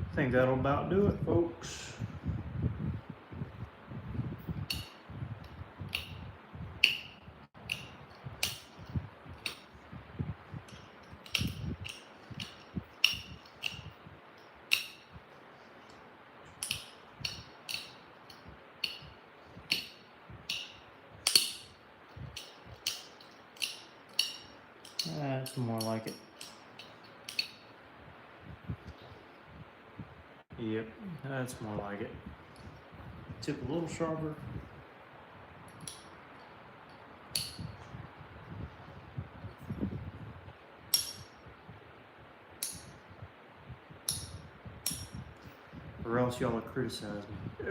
Speaker 1: I think that'll about do it, folks. That's more like it. Yep, that's more like it.
Speaker 2: Tip a little sharper.
Speaker 1: Or else y'all will criticize me.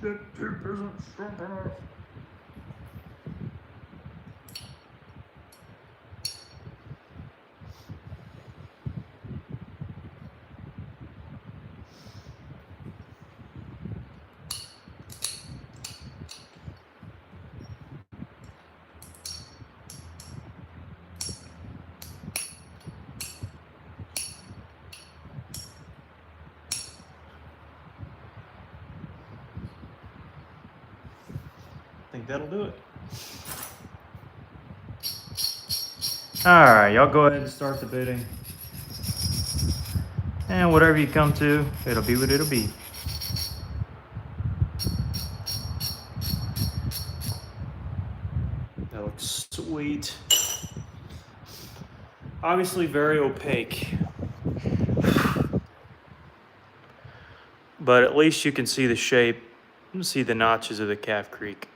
Speaker 2: That tip isn't sharp enough.
Speaker 1: I think that'll do it. All right, y'all go ahead and start the bidding. And whatever you come to, it'll be what it'll be. That looks sweet. Obviously very opaque. But at least you can see the shape, see the notches of the Calf Creek.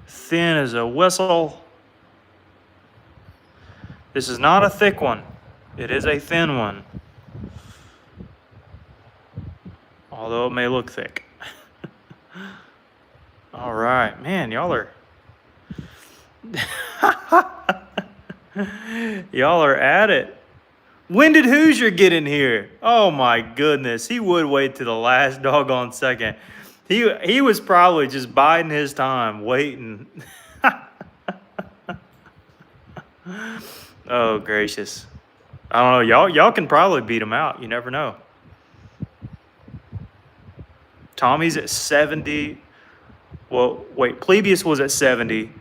Speaker 1: Thin as a whistle. This is not a thick one. It is a thin one. Although it may look thick. All right, man, y'all are y'all are at it. When did Hoosier get in here? Oh my goodness, he would wait to the last doggone second. He was probably just biding his time, waiting. Oh gracious. I don't know, y'all can probably beat him out. You never know. Tommy's at 70. Well, wait, Plebius was at 70.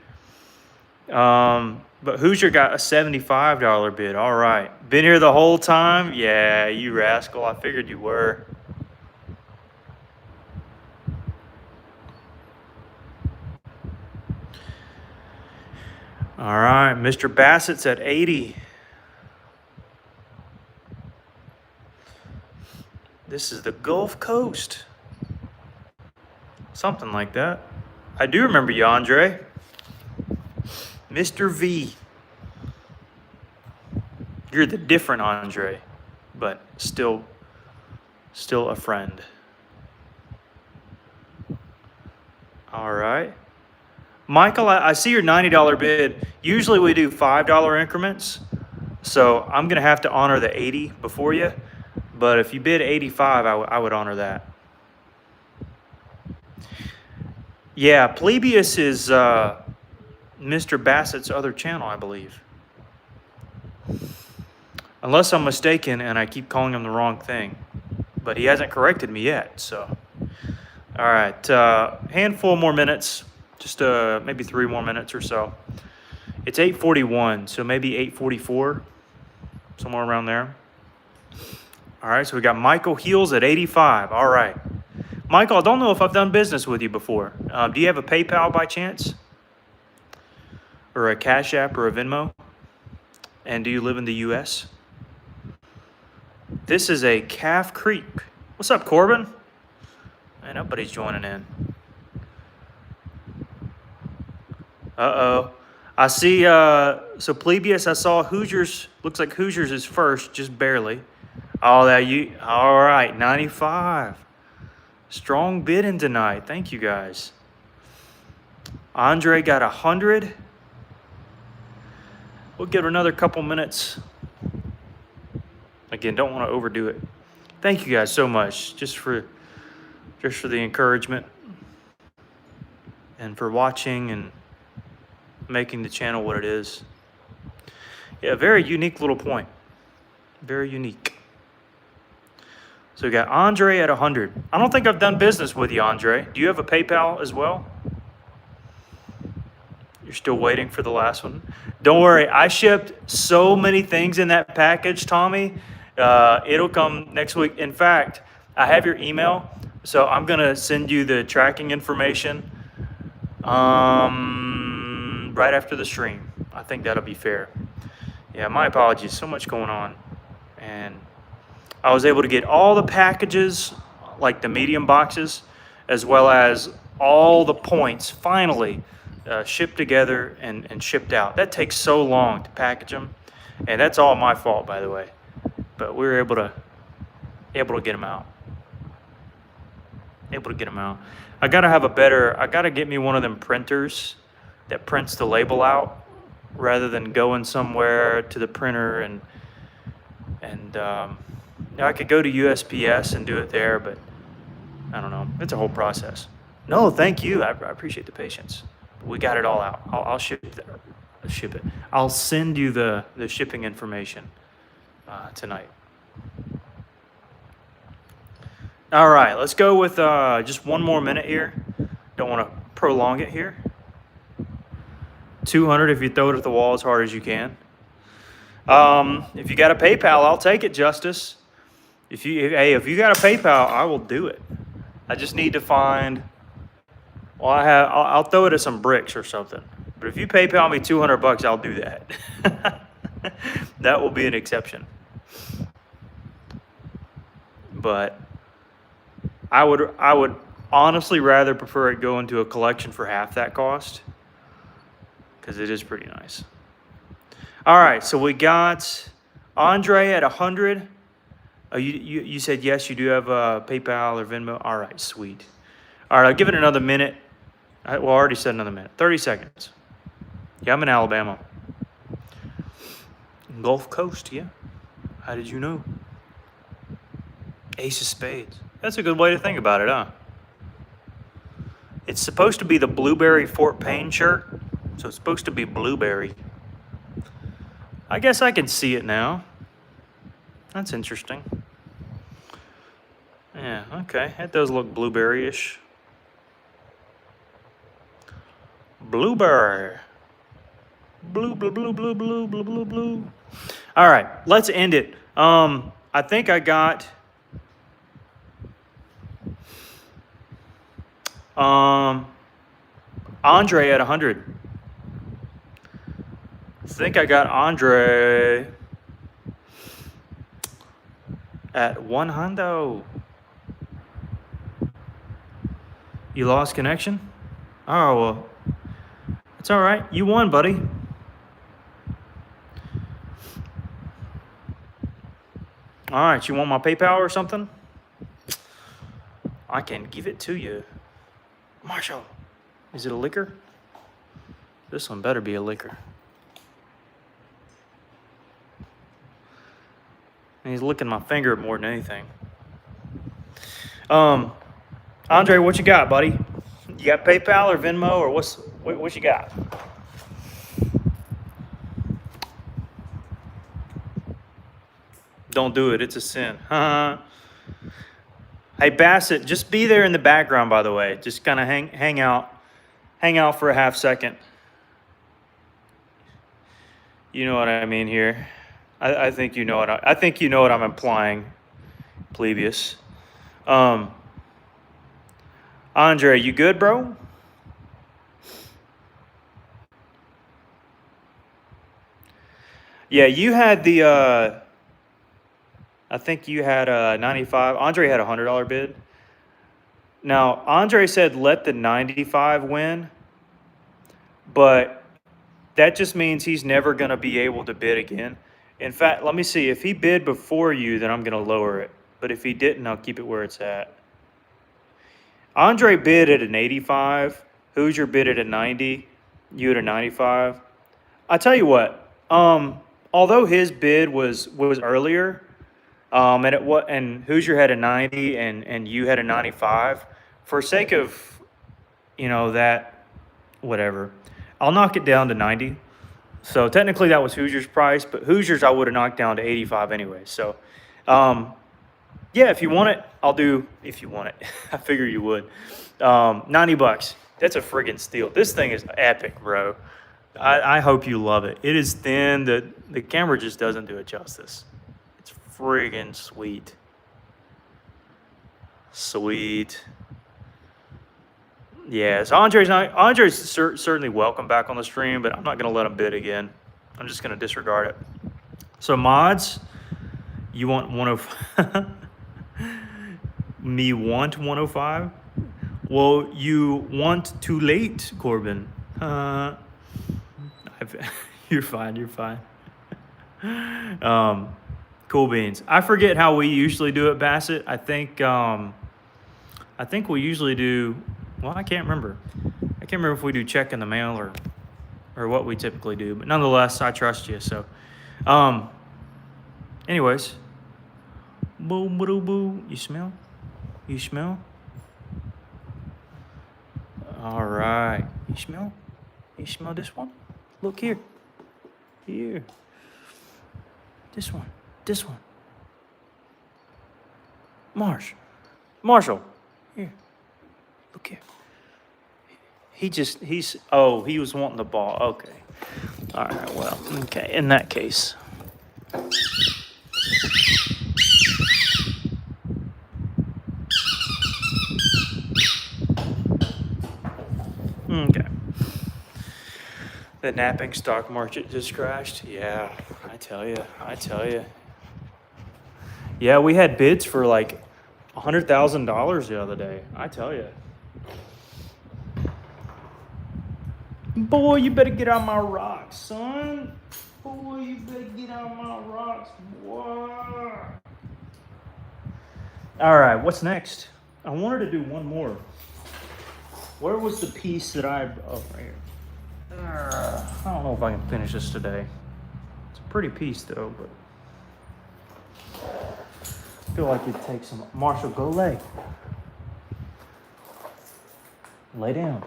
Speaker 1: But Hoosier got a $75 bid. All right. Been here the whole time? Yeah, you rascal. I figured you were. All right, Mr. Bassett's at 80. This is the Gulf Coast. Something like that. I do remember you, Andre. Mr. V. You're the different Andre, but still a friend. All right. Michael, I see your $90 bid. Usually we do $5 increments, so I'm going to have to honor the 80 before you. But if you bid 85, I would honor that. Yeah, Plebius is Mr. Bassett's other channel, I believe. Unless I'm mistaken and I keep calling him the wrong thing. But he hasn't corrected me yet, so. All right, handful more minutes. Just maybe 3 more minutes or so. It's 8:41, so maybe 8:44, somewhere around there. All right, so we got Michael Heels at 85. All right. Michael, I don't know if I've done business with you before. Do you have a PayPal by chance? Or a Cash App or a Venmo? And do you live in the U.S.? This is a Calf Creek. What's up, Corbin? Man, nobody's joining in. Uh-oh. I see, so Plebius, I saw Hoosiers. Looks like Hoosiers is first, just barely. Oh, all right, 95. Strong bidding tonight. Thank you, guys. Andre got 100. We'll give her another couple minutes. Again, don't want to overdo it. Thank you guys so much just for the encouragement and for watching and making the channel what it is. Yeah, very unique little point. Very unique. So we got Andre at 100. I don't think I've done business with you, Andre. Do you have a PayPal as well? You're still waiting for the last one. Don't worry, I shipped so many things in that package, Tommy. It'll come next week. In fact, I have your email, so I'm gonna send you the tracking information right after the stream. I think that'll be fair. Yeah, my apologies. So much going on. And I was able to get all the packages, like the medium boxes, as well as all the points finally shipped together and shipped out. That takes so long to package them. And that's all my fault, by the way. But we were able to get them out. I gotta get me one of them printers that prints the label out rather than going somewhere to the printer and I could go to USPS and do it there, but I don't know. It's a whole process. No, thank you. I appreciate the patience. We got it all out. I'll ship it. I'll send you the shipping information tonight. All right, let's go with just one more minute here. Don't want to prolong it here. 200 if you throw it at the wall as hard as you can. If you got a PayPal, I'll take it, Justice. If you got a PayPal, I will do it. I just need to find. Well, I'll throw it at some bricks or something. But if you PayPal me $200, I'll do that. That will be an exception. But I would honestly rather prefer it go into a collection for half that cost, because it is pretty nice. All right, so we got Andre at 100. You said yes, you do have PayPal or Venmo. All right, sweet. All right, I'll give it another minute. I already said another minute. 30 seconds. Yeah, I'm in Alabama. Gulf Coast, yeah. How did you know? Ace of Spades. That's a good way to think about it, huh? It's supposed to be the Blueberry Fort Payne shirt, so it's supposed to be blueberry. I guess I can see it now. That's interesting. Yeah, okay. It does look blueberry-ish. Blueberry. Blue, blue, blue, blue, blue, blue, blue, blue. All right, let's end it. I think I got... Andre at 100. I think I got Andre at 100. You lost connection? Oh, well, it's all right. You won, buddy. All right, you want my PayPal or something? I can give it to you. Marshall, is it a liquor? This one better be a liquor. And he's licking my finger more than anything. Andre, what you got, buddy? You got PayPal or Venmo or what you got? Don't do it. It's a sin. Hey, Bassett, just be there in the background, by the way. Just kind of hang out for a half second. You know what I mean here. I think you know what I think you know what I'm implying, plebeius. Andre, you good, bro? Yeah, you had the I think you had a 95. Andre had a $100 bid. Now, Andre said let the 95 win, but that just means he's never going to be able to bid again. In fact, let me see. If he bid before you, then I'm going to lower it. But if he didn't, I'll keep it where it's at. Andre bid at an 85. Hoosier bid at a 90. You at a 95. I tell you what, although his bid was earlier, and Hoosier had a 90 and you had a 95, for sake of, that, whatever, I'll knock it down to 90. So technically that was Hoosier's price, but Hoosier's I would have knocked down to 85 anyway. So, yeah, if you want it, I'll do, if you want it. I figure you would. $90. That's a friggin' steal. This thing is epic, bro. I hope you love it. It is thin. The camera just doesn't do it justice. It's friggin' sweet. Sweet. Yeah, so Andre's certainly welcome back on the stream, but I'm not gonna let him bid again. I'm just gonna disregard it. So mods, you want 105? Me want 105? Well, you want too late, Corbin. You're fine. You're fine. Cool beans. I forget how we usually do it, Bassett. I think we usually do. Well, I can't remember. I can't remember if we do check in the mail or what we typically do. But nonetheless, I trust you. So, anyways, boo boo boo. You smell? You smell? All right. You smell? You smell this one? Look here. Here. This one. This one. Marshall. Here. Look here. He was wanting the ball. Okay. All right, well, okay. In that case. Okay. The napping stock market just crashed. Yeah, I tell you. Yeah, we had bids for like $100,000 the other day. I tell you. Boy, you better get out my rocks, son. Boy, you better get out my rocks, boy. All right, what's next? I wanted to do one more. Where was the piece that right here. I don't know if I can finish this today. It's a pretty piece though, but I feel like it takes some. Marshall, go lay. Lay down.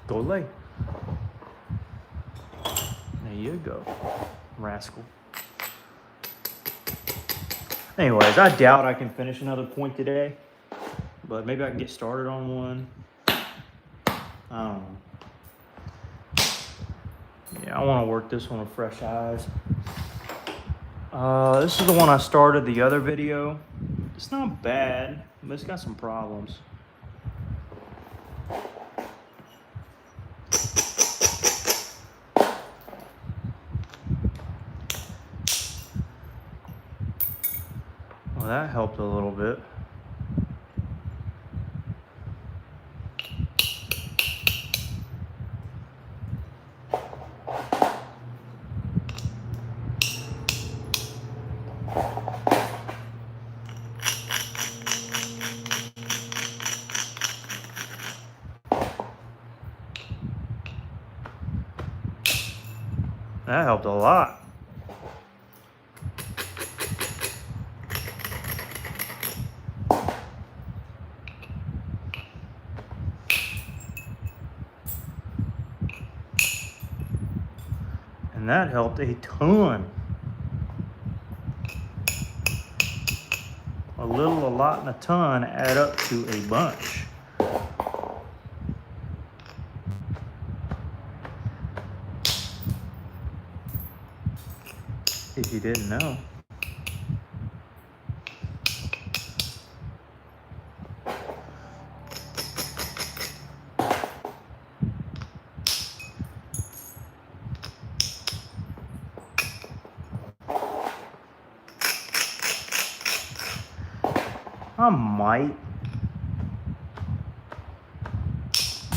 Speaker 1: Go lay. There you go, rascal. Anyways, I doubt I can finish another point today, but maybe I can get started on one. I don't know. Yeah, I want to work this one with fresh eyes. This is the one I started the other video. It's not bad, but it's got some problems. Well, that helped a little bit. That helped a lot. And that helped a ton. A little, a lot, and a ton add up to a bunch. If you didn't know. I might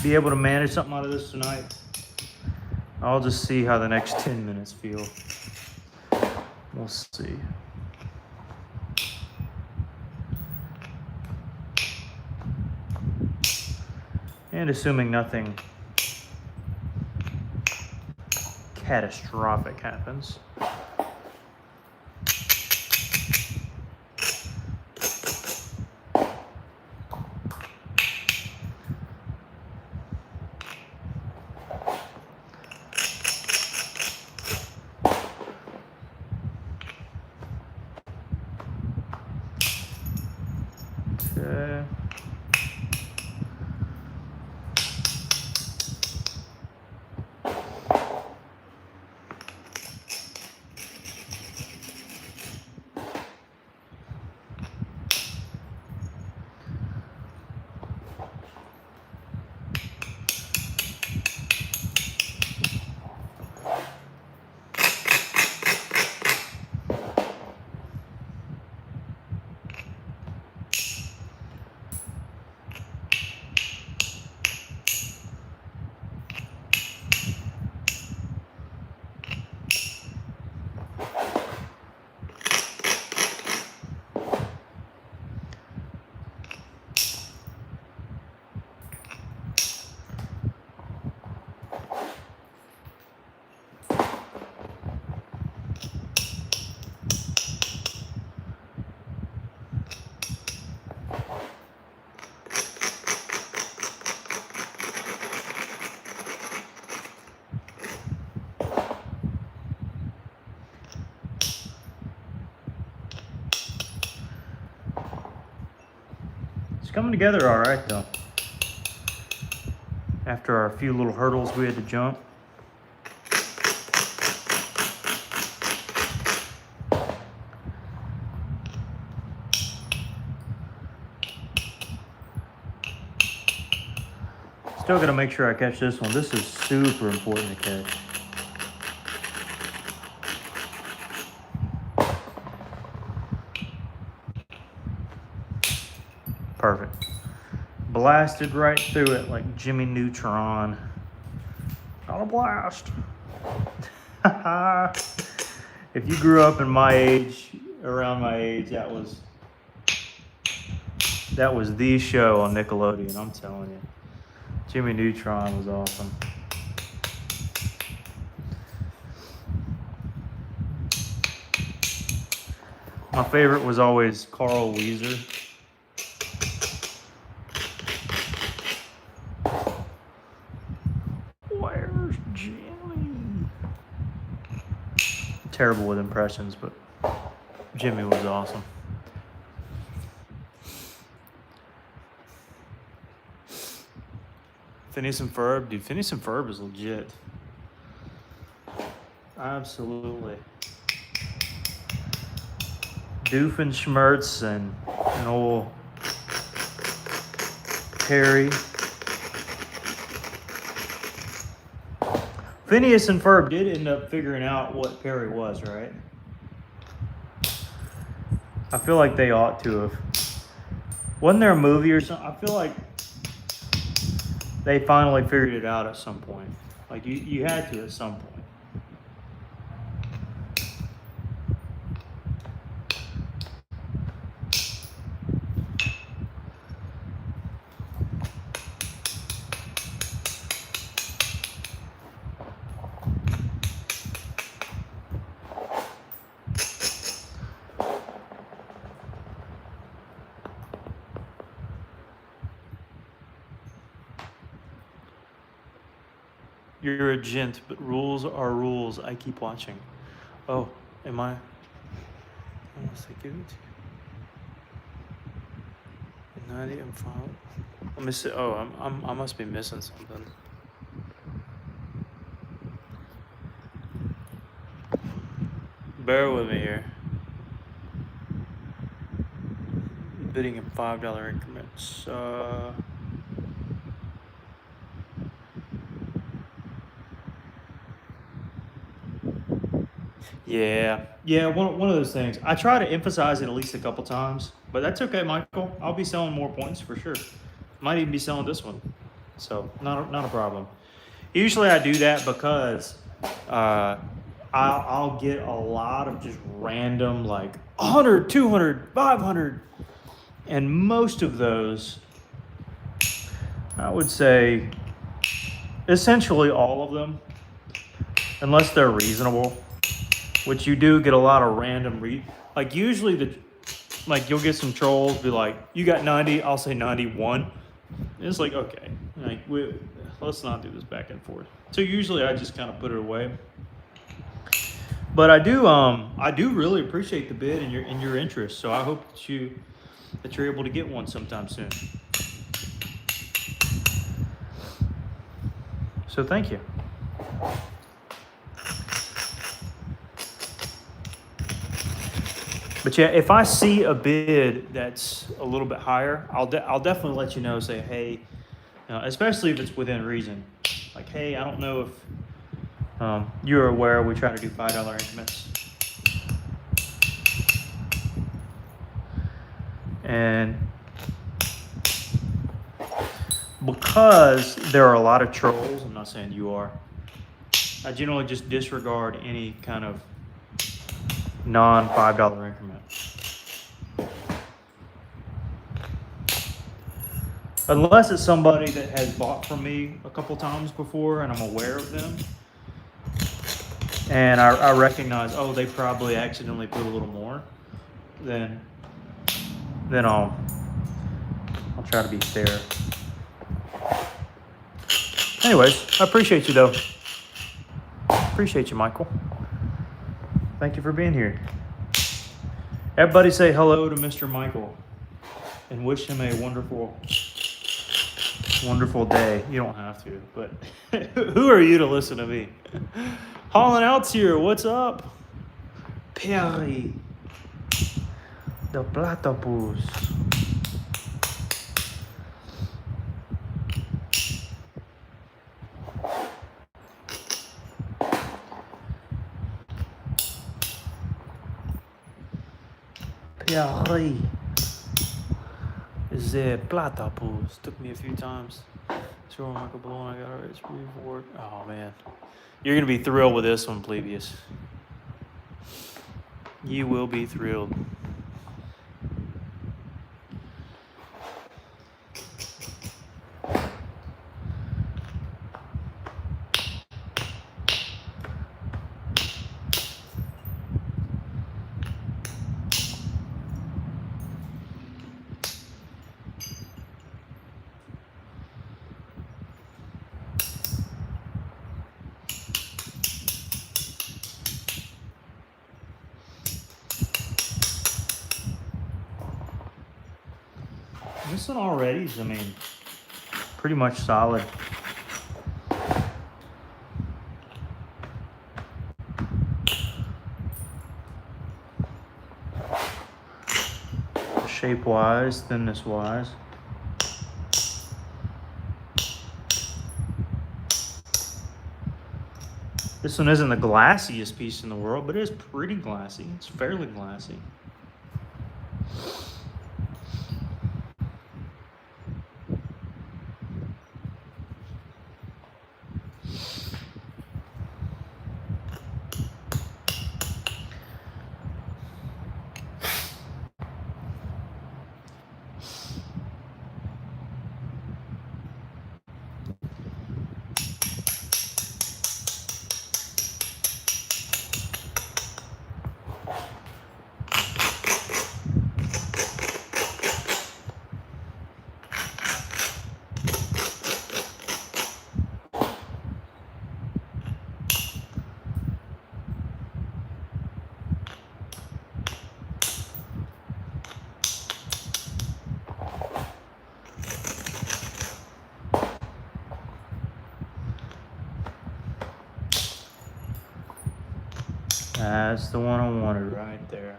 Speaker 1: be able to manage something out of this tonight. I'll just see how the next 10 minutes feel. We'll see. And assuming nothing catastrophic happens. Okay. coming together all right though. After our few little hurdles we had to jump. Still gotta make sure I catch this one. This is super important to catch. Perfect. Blasted right through it like Jimmy Neutron. Got a blast. If you grew up in my age, around my age, that was the show on Nickelodeon, I'm telling you. Jimmy Neutron was awesome. My favorite was always Carl Weezer. Where's Jimmy? Terrible with impressions, but Jimmy was awesome. Phineas and Ferb, dude. Phineas and Ferb is legit. Absolutely. Doofenshmirtz and old Perry. Phineas and Ferb did end up figuring out what Perry was, right? I feel like they ought to have. Wasn't there a movie or something? I feel like they finally figured it out at some point. Like you had to at some point. You're a gent, but rules are rules. I keep watching. Oh, am I? Unless I give it to you. 90 and 5. Let me see. Oh, I must be missing something. Bear with me here. Bidding in $5 increments. Yeah, one of those things. I try to emphasize it at least a couple times, but that's okay, Michael. I'll be selling more points for sure. Might even be selling this one, so not a problem. Usually I do that because I'll get a lot of just random like 100, 200, 500, and most of those, I would say, essentially all of them, unless they're reasonable. Which you do get a lot of random like usually you'll get some trolls be like, you got 90, I'll say 91. And it's like, okay, like let's not do this back and forth. So usually I just kind of put it away. But I do really appreciate the bid and your interest. So I hope that you're able to get one sometime soon. So thank you. But yeah, if I see a bid that's a little bit higher, I'll definitely let you know. Say, hey, especially if it's within reason. Like, hey, I don't know if you're aware we try to do $5 increments, and because there are a lot of trolls, I'm not saying you are. I generally just disregard any kind of non-$5 increment. Unless it's somebody that has bought from me a couple times before and I'm aware of them. And I recognize, oh, they probably accidentally put a little more. Then I'll try to be fair. Anyways, I appreciate you though. Appreciate you, Michael. Thank you for being here. Everybody say hello to Mr. Michael. and wish him a wonderful, wonderful day. You don't have to, but who are you to listen to me? Hauling Out's here. What's up? Perry. The platypus. Perry. The platypus. Took me a few times. Throwing like a balloon. I got it. It's pretty for it. Oh man. You're gonna be thrilled with this one, Plebius. You will be thrilled. This one already is, I mean, pretty much solid. Shape wise, thinness wise. This one isn't the glassiest piece in the world, but it is pretty glassy. It's fairly glassy. That's the one I wanted right there.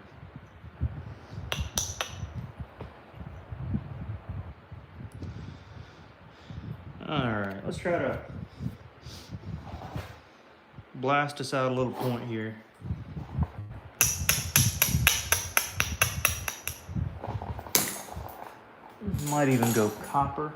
Speaker 1: Alright, let's try to blast us out a little point here. Might even go copper.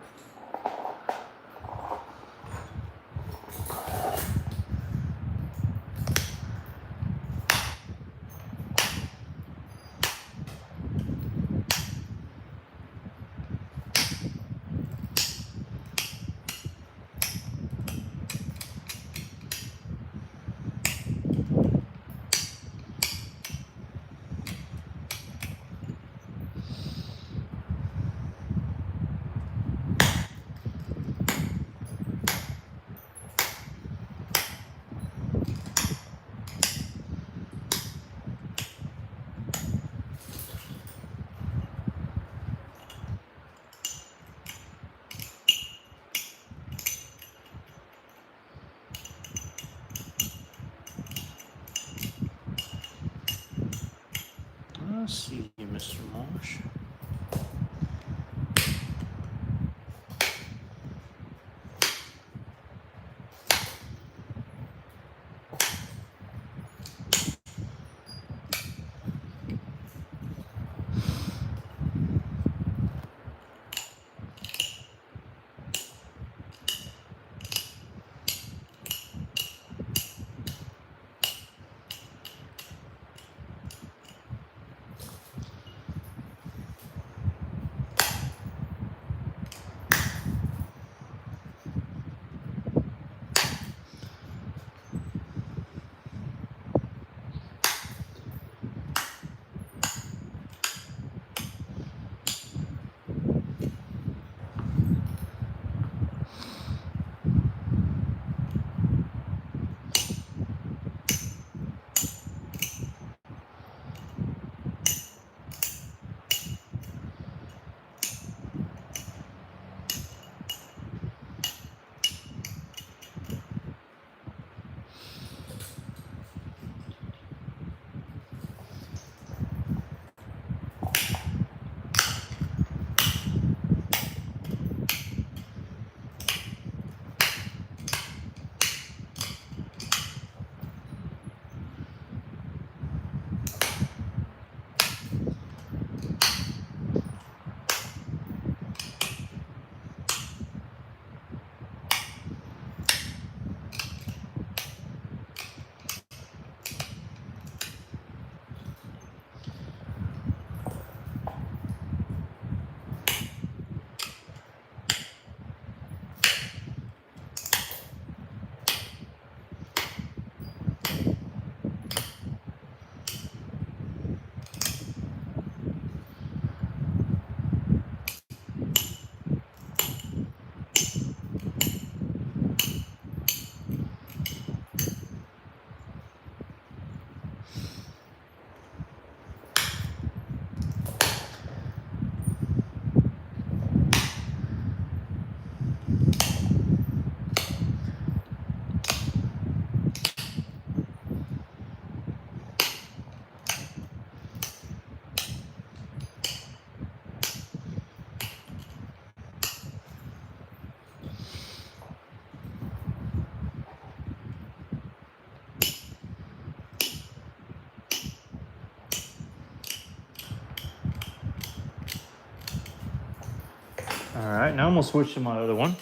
Speaker 1: All right, now I'm gonna switch to my other one.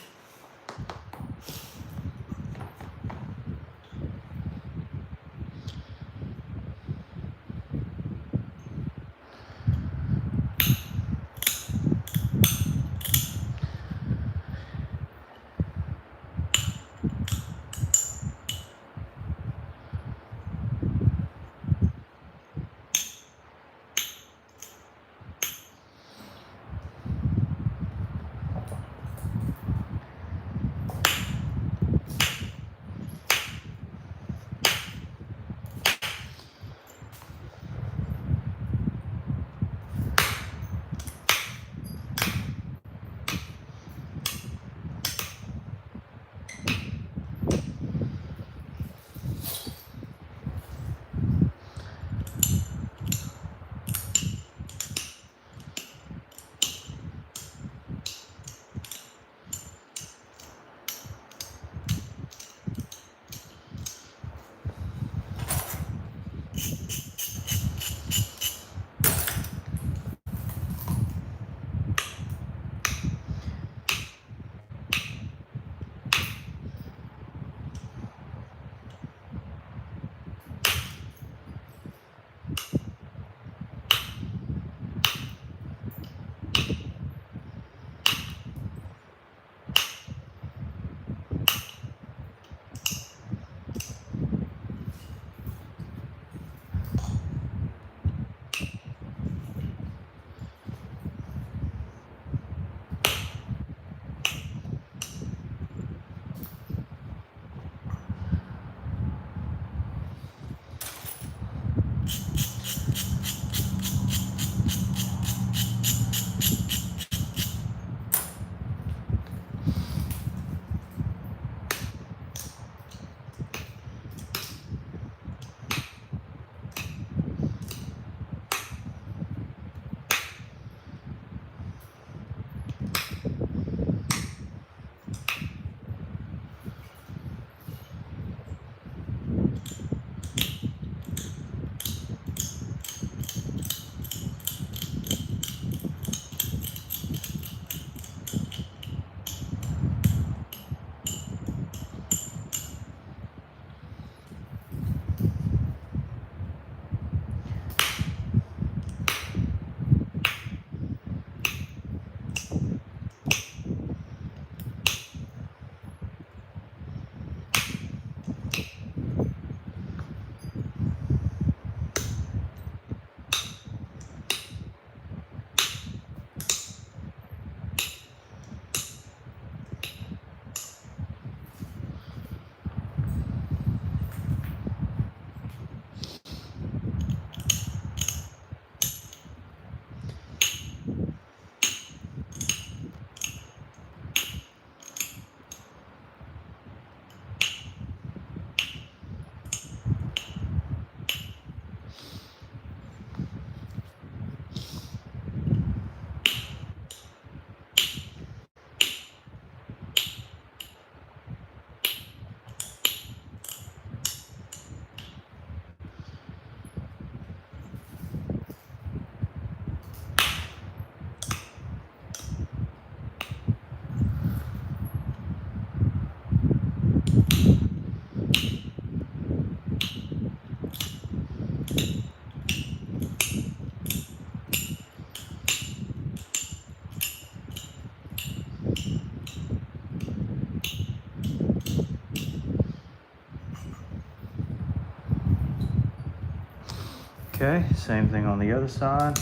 Speaker 1: Okay, same thing on the other side.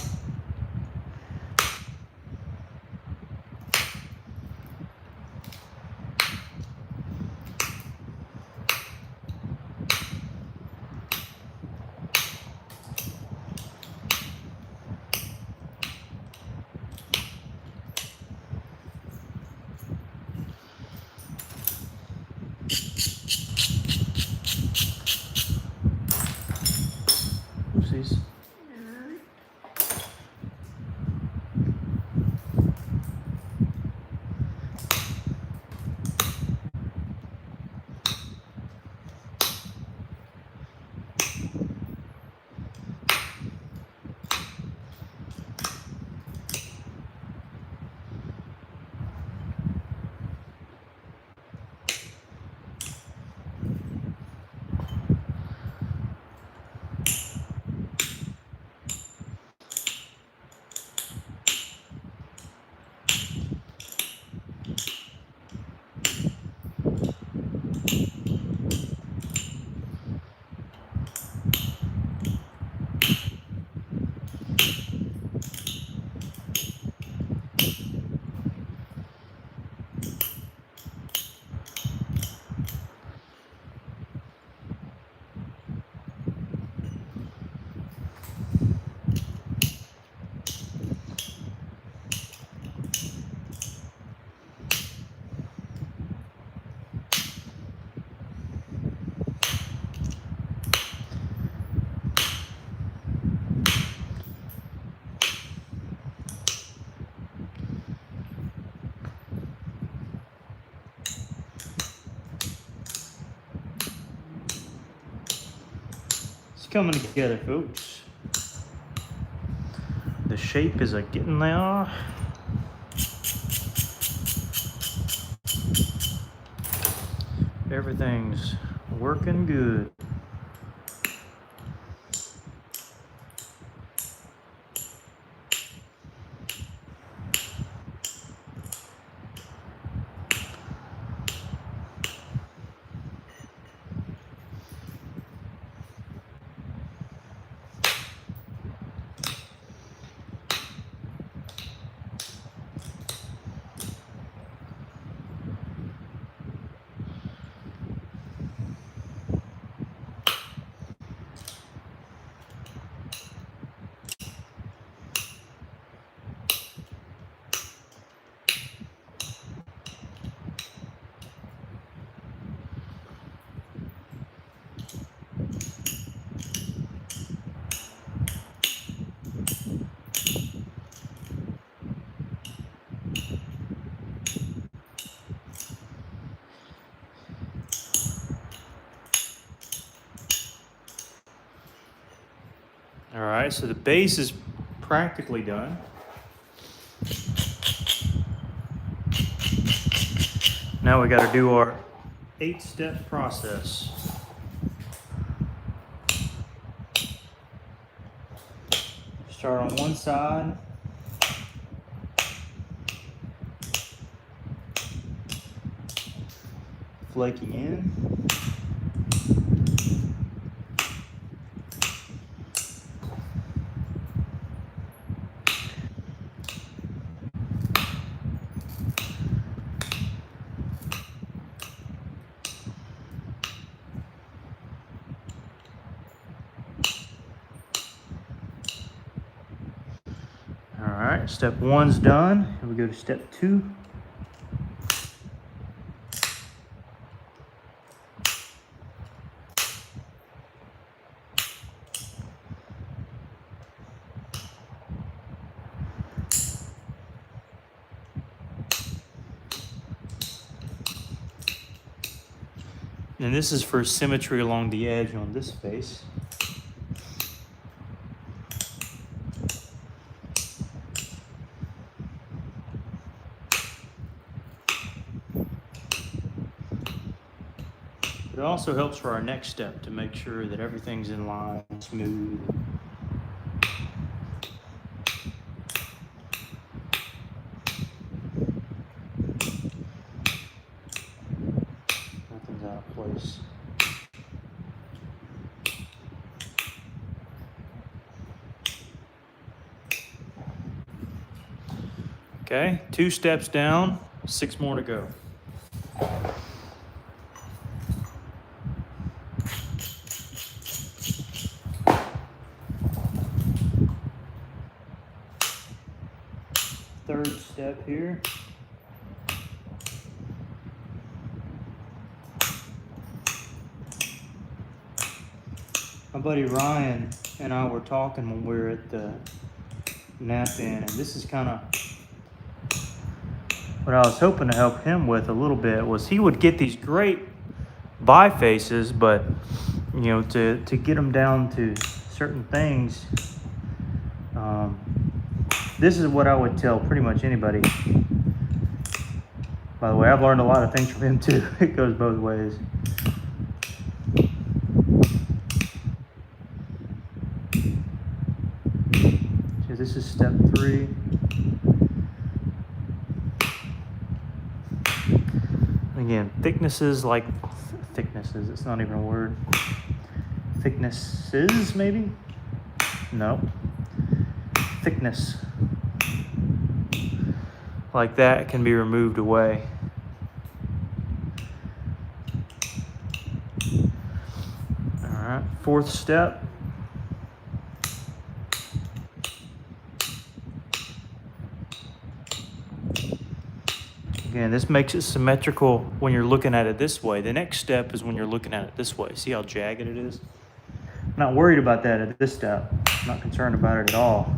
Speaker 1: Oopsies. coming together, folks. The shape is getting there. Everything's working good. All right, so the base is practically done. Now we got to do our 8-step process. Start on one side. Flaking in. All right, step 1's done. And we go to step 2. And this is for symmetry along the edge on this face. It also helps for our next step to make sure that everything's in line, smooth. Nothing's out of place. Okay, 2 steps down, 6 more to go. Third step here. My buddy Ryan and I were talking when we were at the Knapping, and this is kind of what I was hoping to help him with a little bit. Was he would get these great bifaces, but you know, to get them down to certain things, this is what I would tell pretty much anybody. By the way, I've learned a lot of things from him too. It goes both ways. So this is step 3. Again, thicknesses, it's not even a word. Thicknesses, maybe? No. Thickness. Like that can be removed away. All right, 4th step. Again, this makes it symmetrical when you're looking at it this way. The next step is when you're looking at it this way. See how jagged it is? I'm not worried about that at this step. I'm not concerned about it at all.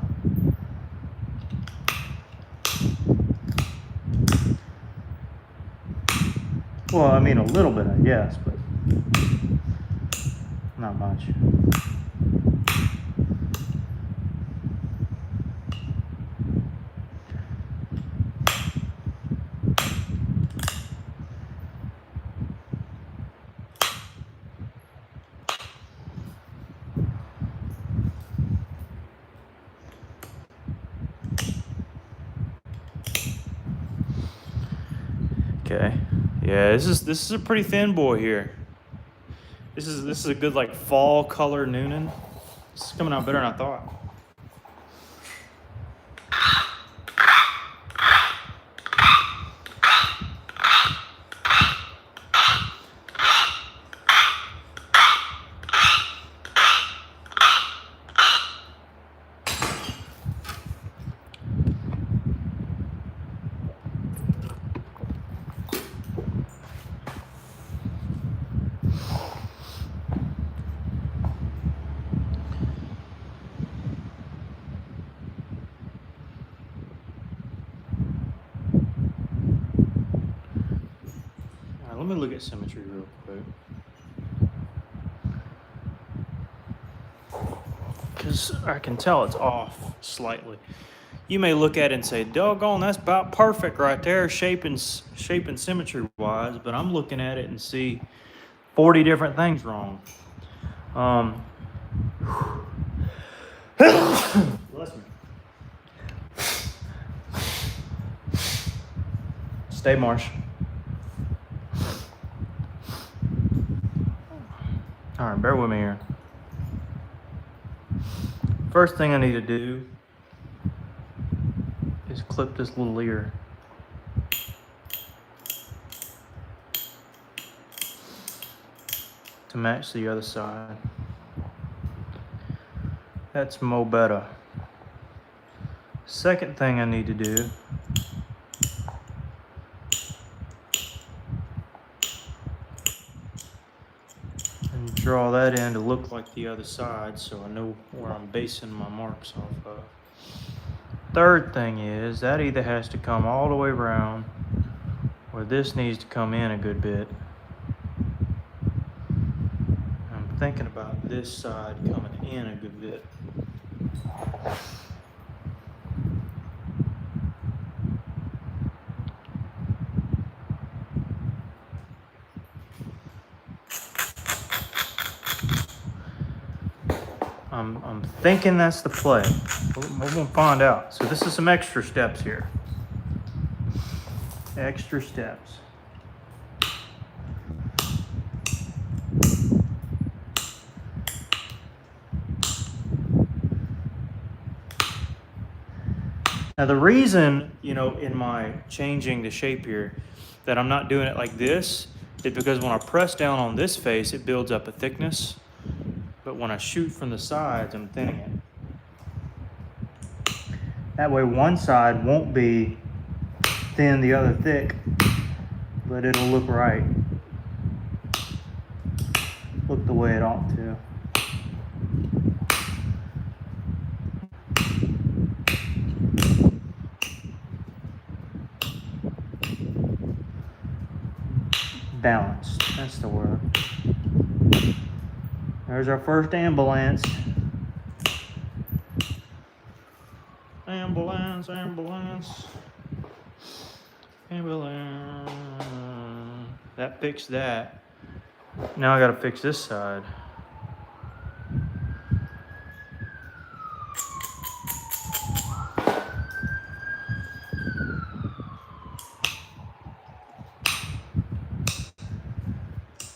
Speaker 1: Well, I mean a little bit, I guess, but not much. Okay. Yeah, this is a pretty thin boy here. This is a good like fall color Noonan. It's coming out better than I thought. All right, let me look at symmetry real quick. Because I can tell it's off slightly. You may look at it and say, doggone, that's about perfect right there, shape and symmetry wise, but I'm looking at it and see 40 different things wrong. Bless me. Stay, Marsh. All right, bear with me here. First thing I need to do is clip this little ear. To match the other side. That's mo better. Second thing I need to do and draw that in to look like the other side so I know where I'm basing my marks off of. Third thing is that either has to come all the way around or this needs to come in a good bit. I'm thinking about this side coming in a good bit. I'm thinking that's the play. We're gonna find out. So this is some extra steps here. Extra steps. Now the reason, in my changing the shape here, that I'm not doing it like this is because when I press down on this face, it builds up a thickness. But when I shoot from the sides, I'm thinning it. That way one side won't be thin, the other thick, but it'll look right. Look the way it ought to. Balanced, that's the word. There's our first ambulance. Ambulance, ambulance. Ambulance. That fixed that. Now I gotta fix this side.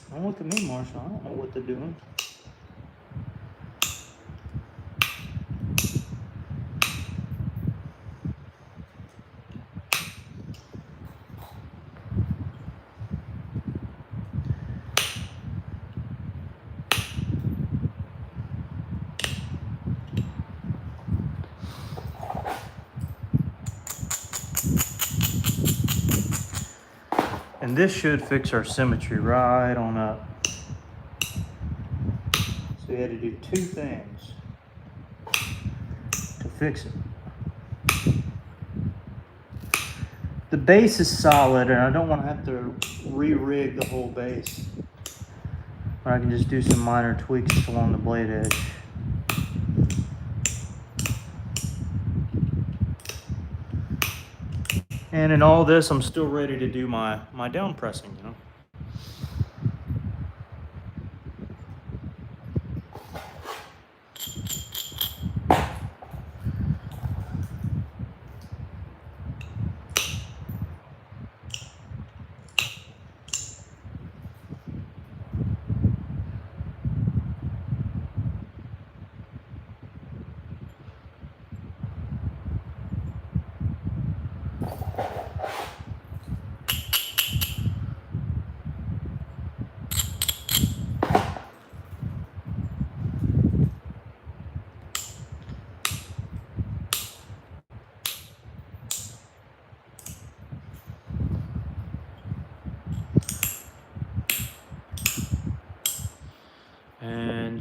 Speaker 1: Don't look at me, Marshall. I don't know what they're doing. And this should fix our symmetry right on up. So we had to do two things to fix it. The base is solid and I don't want to have to re-rig the whole base. But I can just do some minor tweaks along the blade edge. And in all this, I'm still ready to do my down pressing,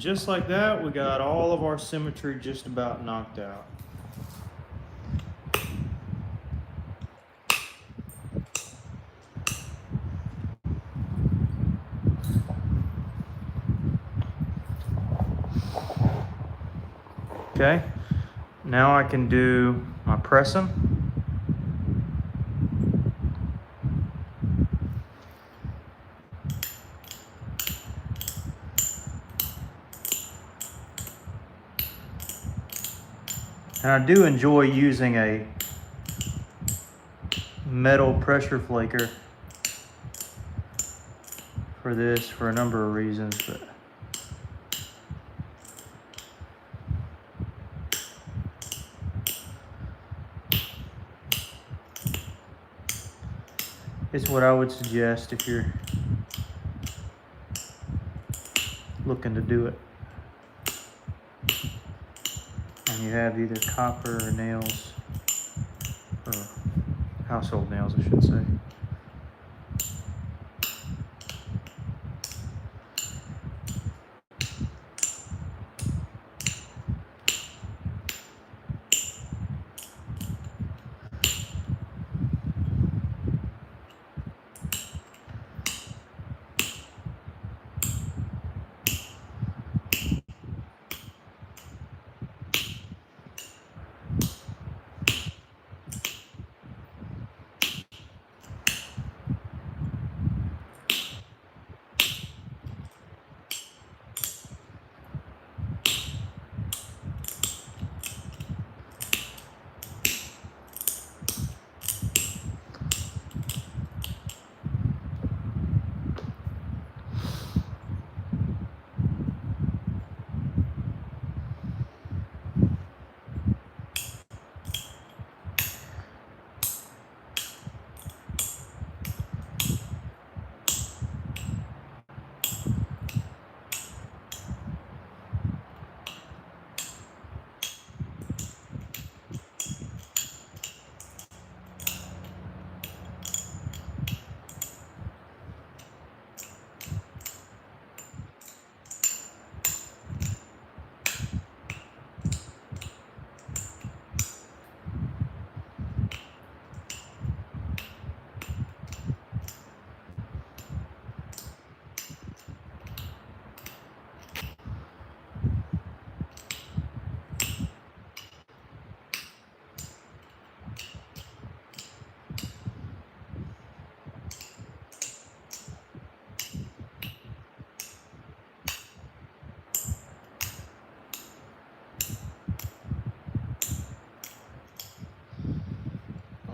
Speaker 1: just like that, we got all of our symmetry just about knocked out. Okay, now I can do my pressing. And I do enjoy using a metal pressure flaker for this for a number of reasons, but it's what I would suggest if you're looking to do it. And you have either copper or nails, or household nails, I should say.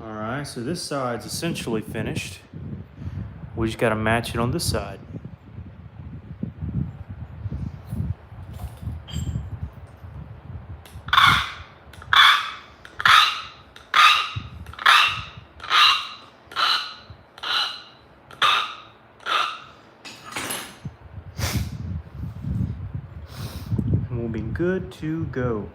Speaker 1: All right, so this side's essentially finished. We just got to match it on this side. And we'll be good to go.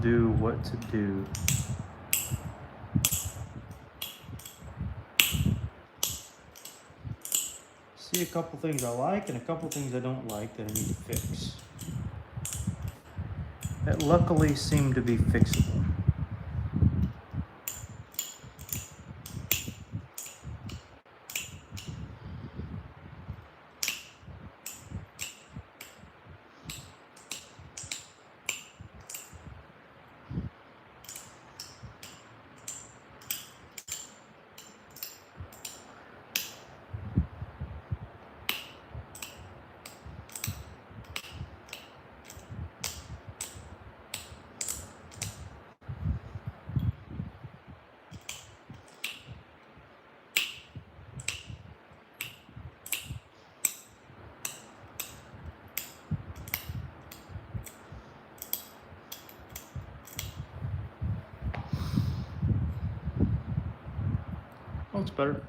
Speaker 1: do what to do. See a couple things I like and a couple things I don't like that I need to fix. That luckily seem to be fixable. Oh, it's better.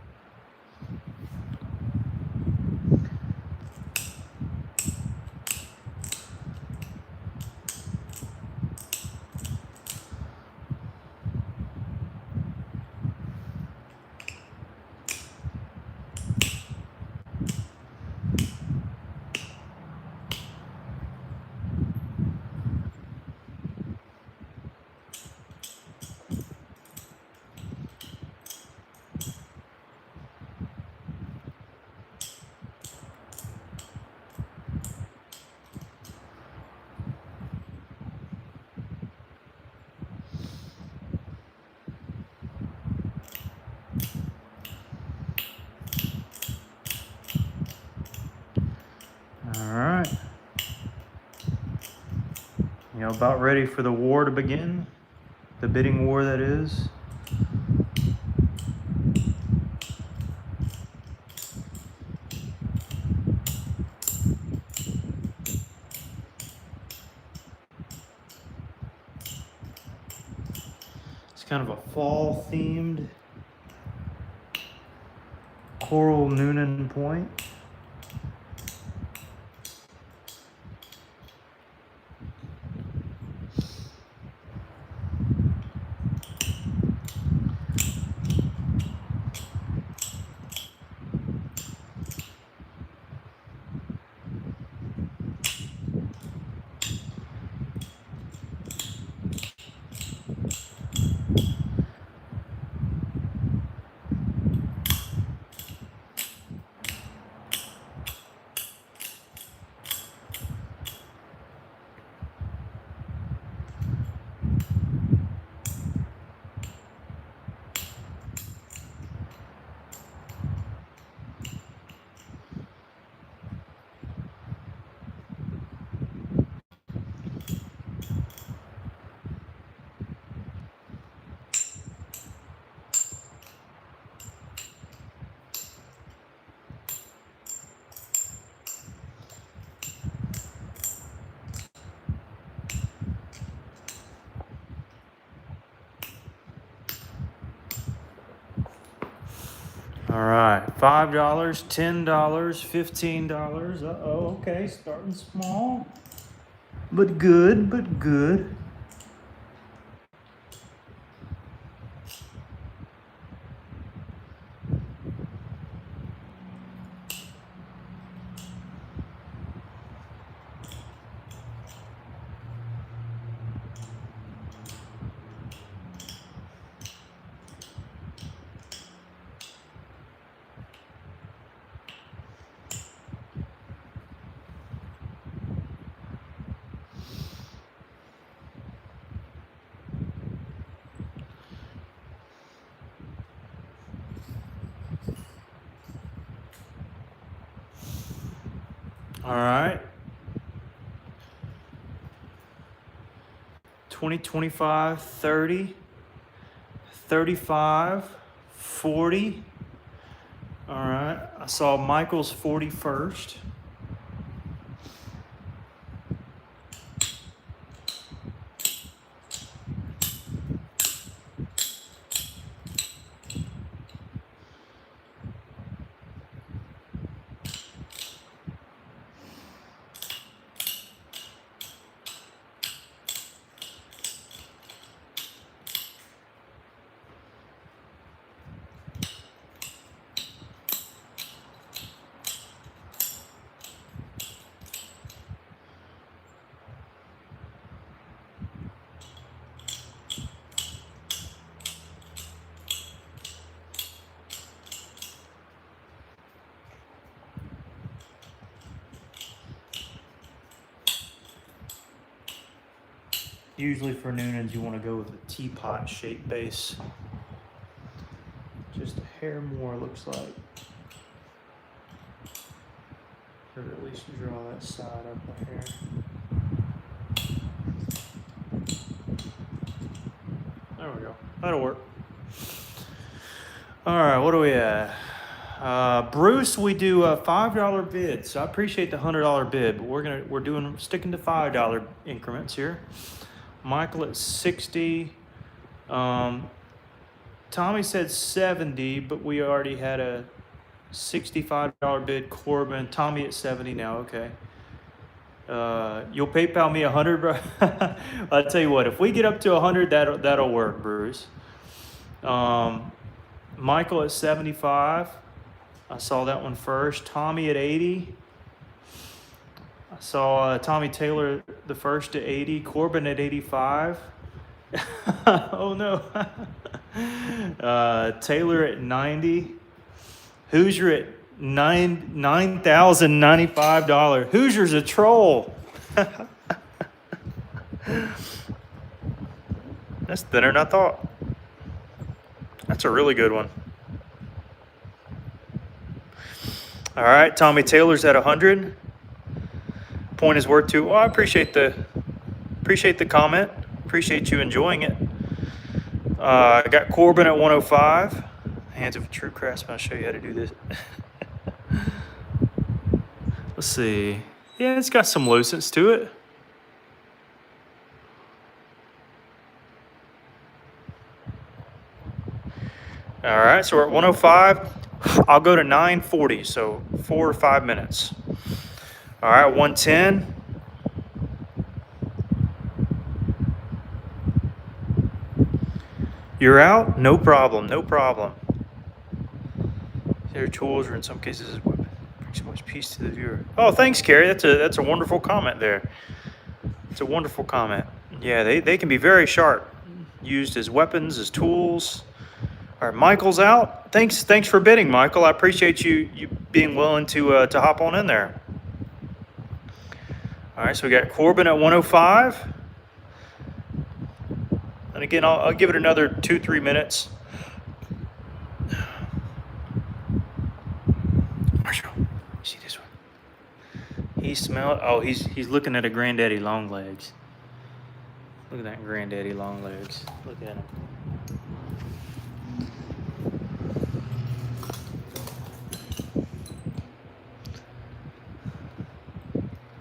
Speaker 1: All right. You know, about ready for the war to begin? The bidding war, that is. It's kind of a fall themed coral Noonan point. All right, $5, $10, $15. Uh-oh, okay, starting small. But good, but good. All right. 20, 25, 30, 35, 40. All right. I saw Michael's 41st. Usually for Noonans, you want to go with a teapot shaped base. Just a hair more, looks like. Or at least draw that side up a hair. There we go. That'll work. All right, what do we at? Bruce, we do a $5 bid. So I appreciate the $100 bid, but we're sticking to $5 increments here. Michael at 60. Tommy said 70, but we already had a $65 bid. Corbin, Tommy at 70 now. Okay. You'll PayPal me 100, bro. I'll tell you what. If we get up to 100, that'll work, Bruce. Michael at 75. I saw that one first. Tommy at 80. I saw Tommy Taylor the first at 80. Corbin at 85. Oh no. Taylor at 90. Hoosier at $9,095. Hoosier's a troll. That's thinner than I thought. That's a really good one. All right, Tommy Taylor's at 100. Point is worth 2. Well, I appreciate the comment. Appreciate you enjoying it. I got Corbin at 105. Hands of a true craftsman. I'll show you how to do this. Let's see. Yeah, it's got some lucence to it. All right, so we're at 105. I'll go to 940, so 4 or 5 minutes. All right, 110. You're out? No problem, no problem. Their tools, or in some cases, is what brings so much peace to the viewer. Oh, thanks, Carrie. That's a wonderful comment there. It's a wonderful comment. Yeah, they can be very sharp, used as weapons, as tools. All right, Michael's out. Thanks for bidding, Michael. I appreciate you being willing to hop on in there. All right, so we got Corbin at 105. And again, I'll give it another 2-3 minutes. Marshall, you see this one? He smelled. Oh, he's looking at a granddaddy long legs. Look at that granddaddy long legs. Look at him.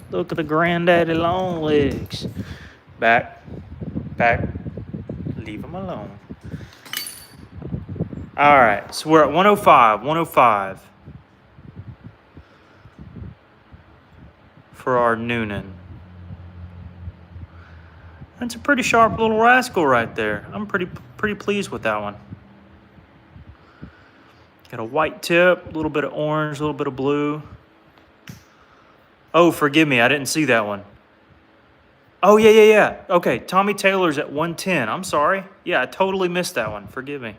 Speaker 1: Look at the granddaddy long legs. Back. Leave him alone. All right, so we're at 105 for our Noonan. That's a pretty sharp little rascal right there. I'm pretty pleased with that one. Got a white tip, a little bit of orange, a little bit of blue. Oh, forgive me, I didn't see that one. Oh, yeah. Okay, Tommy Taylor's at 110. I'm sorry. Yeah, I totally missed that one. Forgive me.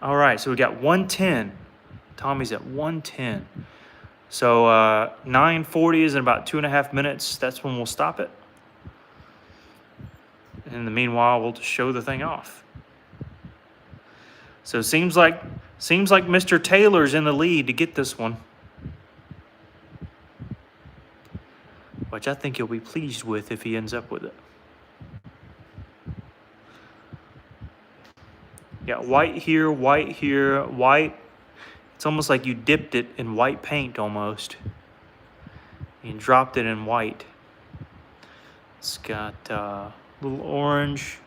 Speaker 1: All right, so we got 110. Tommy's at 110. So 940 is in about 2.5 minutes. That's when we'll stop it. In the meanwhile, we'll just show the thing off. So seems like Mr. Taylor's in the lead to get this one, which I think he'll be pleased with if he ends up with it. Got white here, white. It's almost like you dipped it in white paint almost. And dropped it in white. It's got a little orange,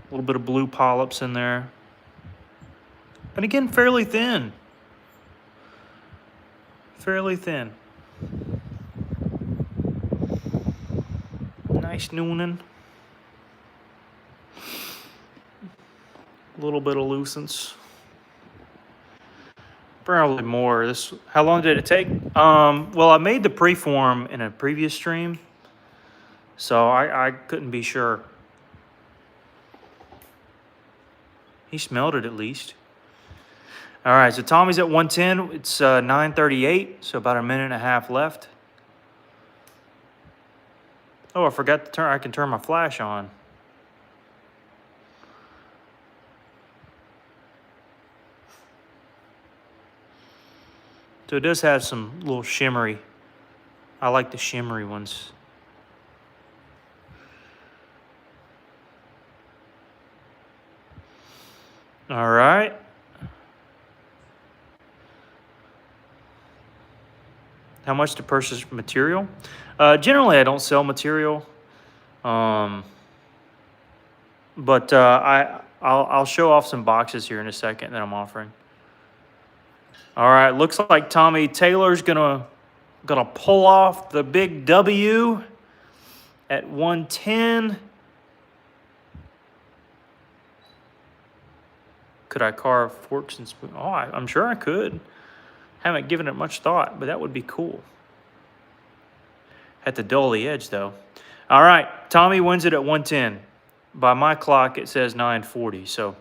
Speaker 1: a little bit of blue polyps in there. And again, fairly thin. Fairly thin. Nice Noonan. A little bit of lucence. Probably more. How long did it take? Well, I made the preform in a previous stream, so I couldn't be sure. He smelled it at least. All right, so Tommy's at 110. It's 9:38, so about 1.5 minutes left. Oh, I forgot to turn, I can turn my flash on. So it does have some little shimmery. I like the shimmery ones. All right. How much to purchase material? Generally, I don't sell material, but I'll show off some boxes here in a second that I'm offering. All right, looks like Tommy Taylor's gonna pull off the big W at 110. Could I carve forks and spoons? Oh, I'm sure I could. Haven't given it much thought, but that would be cool. Had to dull the edge though. All right, Tommy wins it at 110. By my clock, it says 940. So,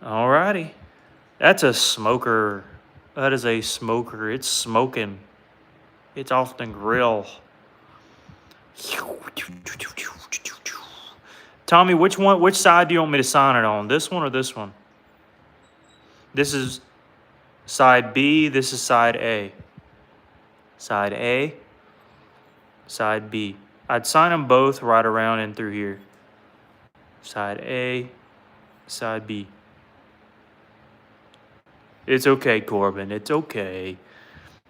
Speaker 1: all righty, that's a smoker. That is a smoker. It's smoking. It's off the grill. Tommy, which side do you want me to sign it on? This one or this one? This is side B, this is side A. Side A, side B. I'd sign them both right around and through here. Side A, side B. It's okay, Corbin, it's okay.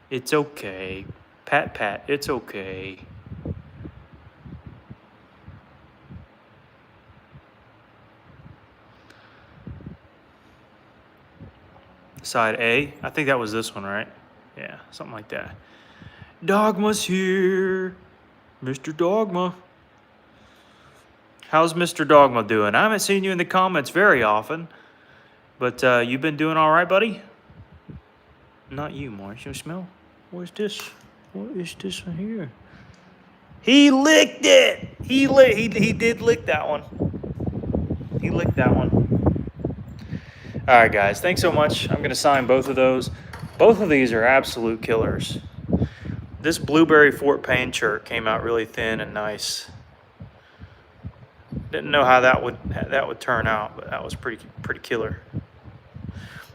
Speaker 1: It's okay. Pat, pat, it's okay. Side A, I think that was this one, right? Yeah, something like that. Dogma's here. Mr. Dogma. How's Mr. Dogma doing? I haven't seen you in the comments very often, but you've been doing all right, buddy? Not you, Morris. You smell? What's this? What is this one here? He licked it. He did lick that one. He licked that one. All right, guys. Thanks so much. I'm gonna sign both of those. Both of these are absolute killers. This blueberry Fort Payne shirt came out really thin and nice. Didn't know how that would turn out, but that was pretty killer.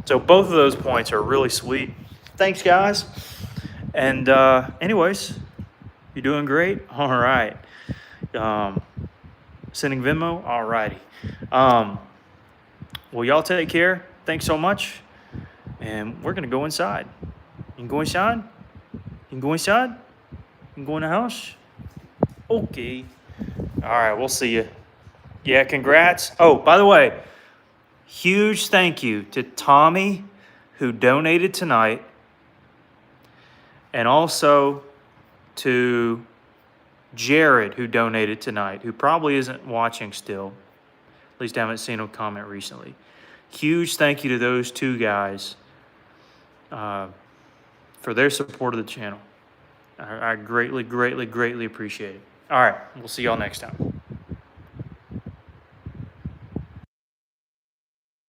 Speaker 1: So both of those points are really sweet. Thanks, guys. And anyways, you're doing great. All right. Sending Venmo. All righty. Well, y'all take care. Thanks so much. And we're gonna go inside. You can go inside. You can go inside. You can go in the house. Okay. All right. We'll see you. Yeah. Congrats. Oh, by the way, huge thank you to Tommy, who donated tonight, and also to Jared, who donated tonight, who probably isn't watching still. At least I haven't seen him comment recently. Huge thank you to those two guys for their support of the channel. I greatly, greatly, greatly appreciate it. All right, we'll see y'all next time.